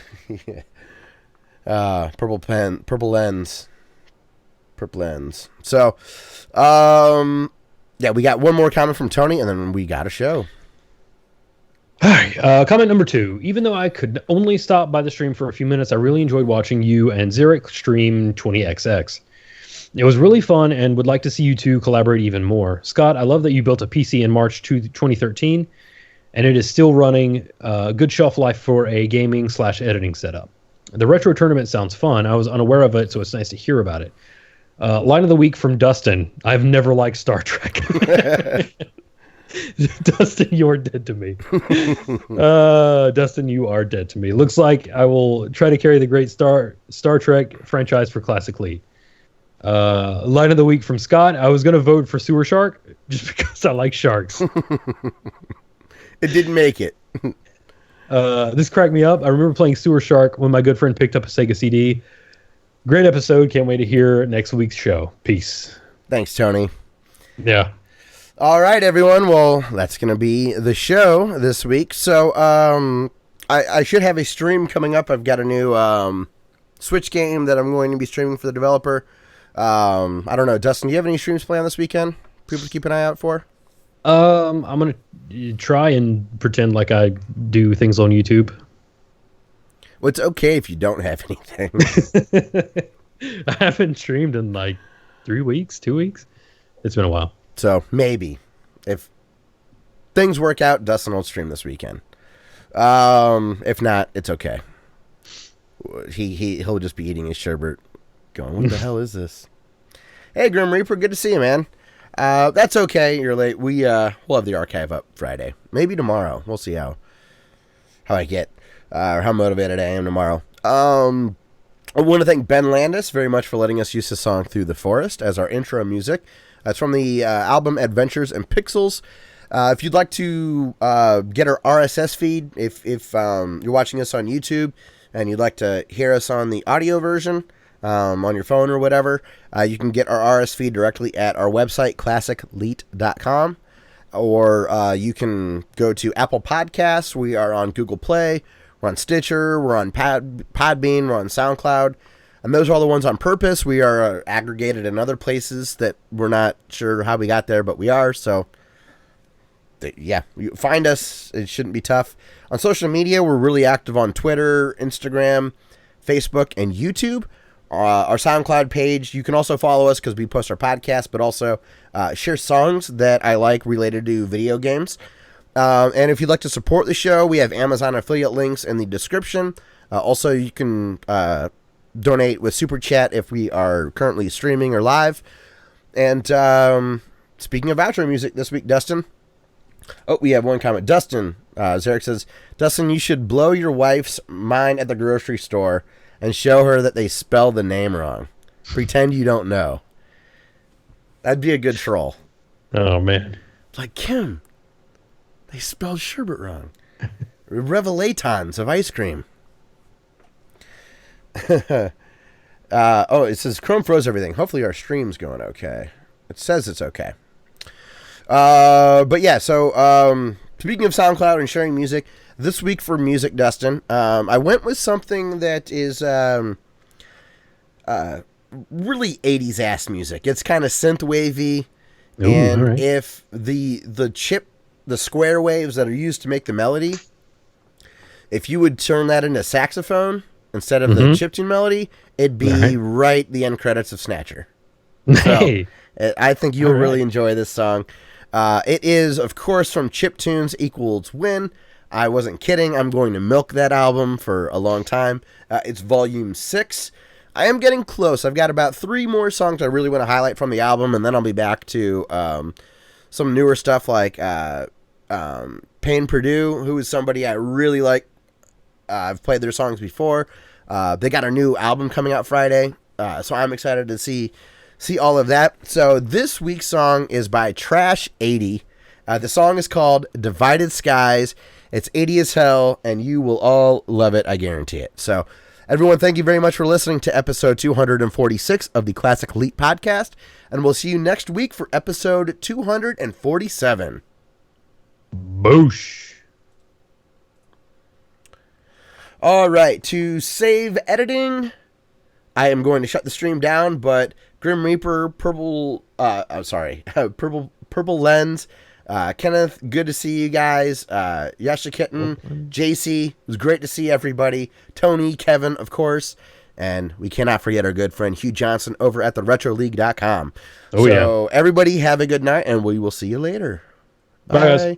Purple lens. So, yeah, we got one more comment from Tony, and then we got a show. All right. Comment number 2. Even though I could only stop by the stream for a few minutes, I really enjoyed watching you and Xeric stream 20XX. It was really fun and would like to see you two collaborate even more. Scott, I love that you built a PC in March 2013, and it is still running. Good shelf life for a gaming/editing setup. The retro tournament sounds fun. I was unaware of it, so it's nice to hear about it. Line of the week from Dustin. I've never liked Star Trek. Dustin, you're dead to me. Dustin, you are dead to me. Looks like I will try to carry the great Star Trek franchise for Classic League. Line of the week from Scott. I was going to vote for Sewer Shark just because I like sharks. It didn't make it. This cracked me up. I remember playing Sewer Shark when my good friend picked up a Sega CD. Great episode. Can't wait to hear next week's show. Peace. Thanks, Tony. Yeah. All right, everyone. Well, that's going to be the show this week. So I should have a stream coming up. I've got a new Switch game that I'm going to be streaming for the developer. I don't know. Dustin, do you have any streams planned this weekend? People to keep an eye out for? I'm going to try and pretend like I do things on YouTube. Well, it's okay if you don't have anything. I haven't streamed in like 3 weeks, 2 weeks. It's been a while. So maybe if things work out, Dustin will stream this weekend. If not, it's okay. He'll just be eating his sherbet, going, "What the hell is this?" Hey, Grim Reaper, good to see you, man. That's okay. You're late. We'll have the archive up Friday, maybe tomorrow. We'll see how I get or how motivated I am tomorrow. I want to thank Ben Landis very much for letting us use the song "Through the Forest" as our intro music. It's from the album Adventures in Pixels. If you'd like to get our RSS feed, if you're watching us on YouTube and you'd like to hear us on the audio version on your phone or whatever, you can get our RSS feed directly at our website, classicleet.com. Or you can go to Apple Podcasts. We are on Google Play. We're on Stitcher. We're on Podbean. We're on SoundCloud. And those are all the ones on purpose. We are aggregated in other places that we're not sure how we got there, but we are. So, yeah, you find us. It shouldn't be tough. On social media, we're really active on Twitter, Instagram, Facebook, and YouTube. Our SoundCloud page, you can also follow us because we post our podcast, but also share songs that I like related to video games. And if you'd like to support the show, we have Amazon affiliate links in the description. Also, you can donate with Super Chat if we are currently streaming or live. And speaking of outro music this week, Dustin. Oh, we have one comment. Dustin, Zarek says, "Dustin, you should blow your wife's mind at the grocery store and show her that they spell the name wrong. Pretend you don't know." That'd be a good troll. Oh, man. Like, Kim, they spelled sherbet wrong. Revelatons of ice cream. It says Chrome froze everything. Hopefully our stream's going okay. It says it's okay. But yeah, so speaking of SoundCloud and sharing music, this week for music, Dustin, I went with something that is really 80s ass music. It's kind of synth wavy, and right. if the square waves that are used to make the melody, if you would turn that into saxophone instead of the chiptune melody, it'd be right the end credits of Snatcher. Hey. So, I think you'll really enjoy this song. It is, of course, from Chiptunes Equals Win. I wasn't kidding. I'm going to milk that album for a long time. It's volume 6. I am getting close. I've got about 3 more songs I really want to highlight from the album, and then I'll be back to some newer stuff like Payne Purdue, who is somebody I really like. I've played their songs before. They got a new album coming out Friday, so I'm excited to see see all of that. So this week's song is by Trash 80. The song is called Divided Skies. It's 80 as hell, and you will all love it, I guarantee it. So everyone, thank you very much for listening to episode 246 of the Classic Elite Podcast, and we'll see you next week for episode 247. Boosh. All right, to save editing, I am going to shut the stream down, but Grim Reaper, Purple Lens, Kenneth, good to see you guys. Yasha Kitten, JC, it was great to see everybody. Tony, Kevin, of course, and we cannot forget our good friend Hugh Johnson over at theretroleague.com. Everybody have a good night, and we will see you later. Bye guys.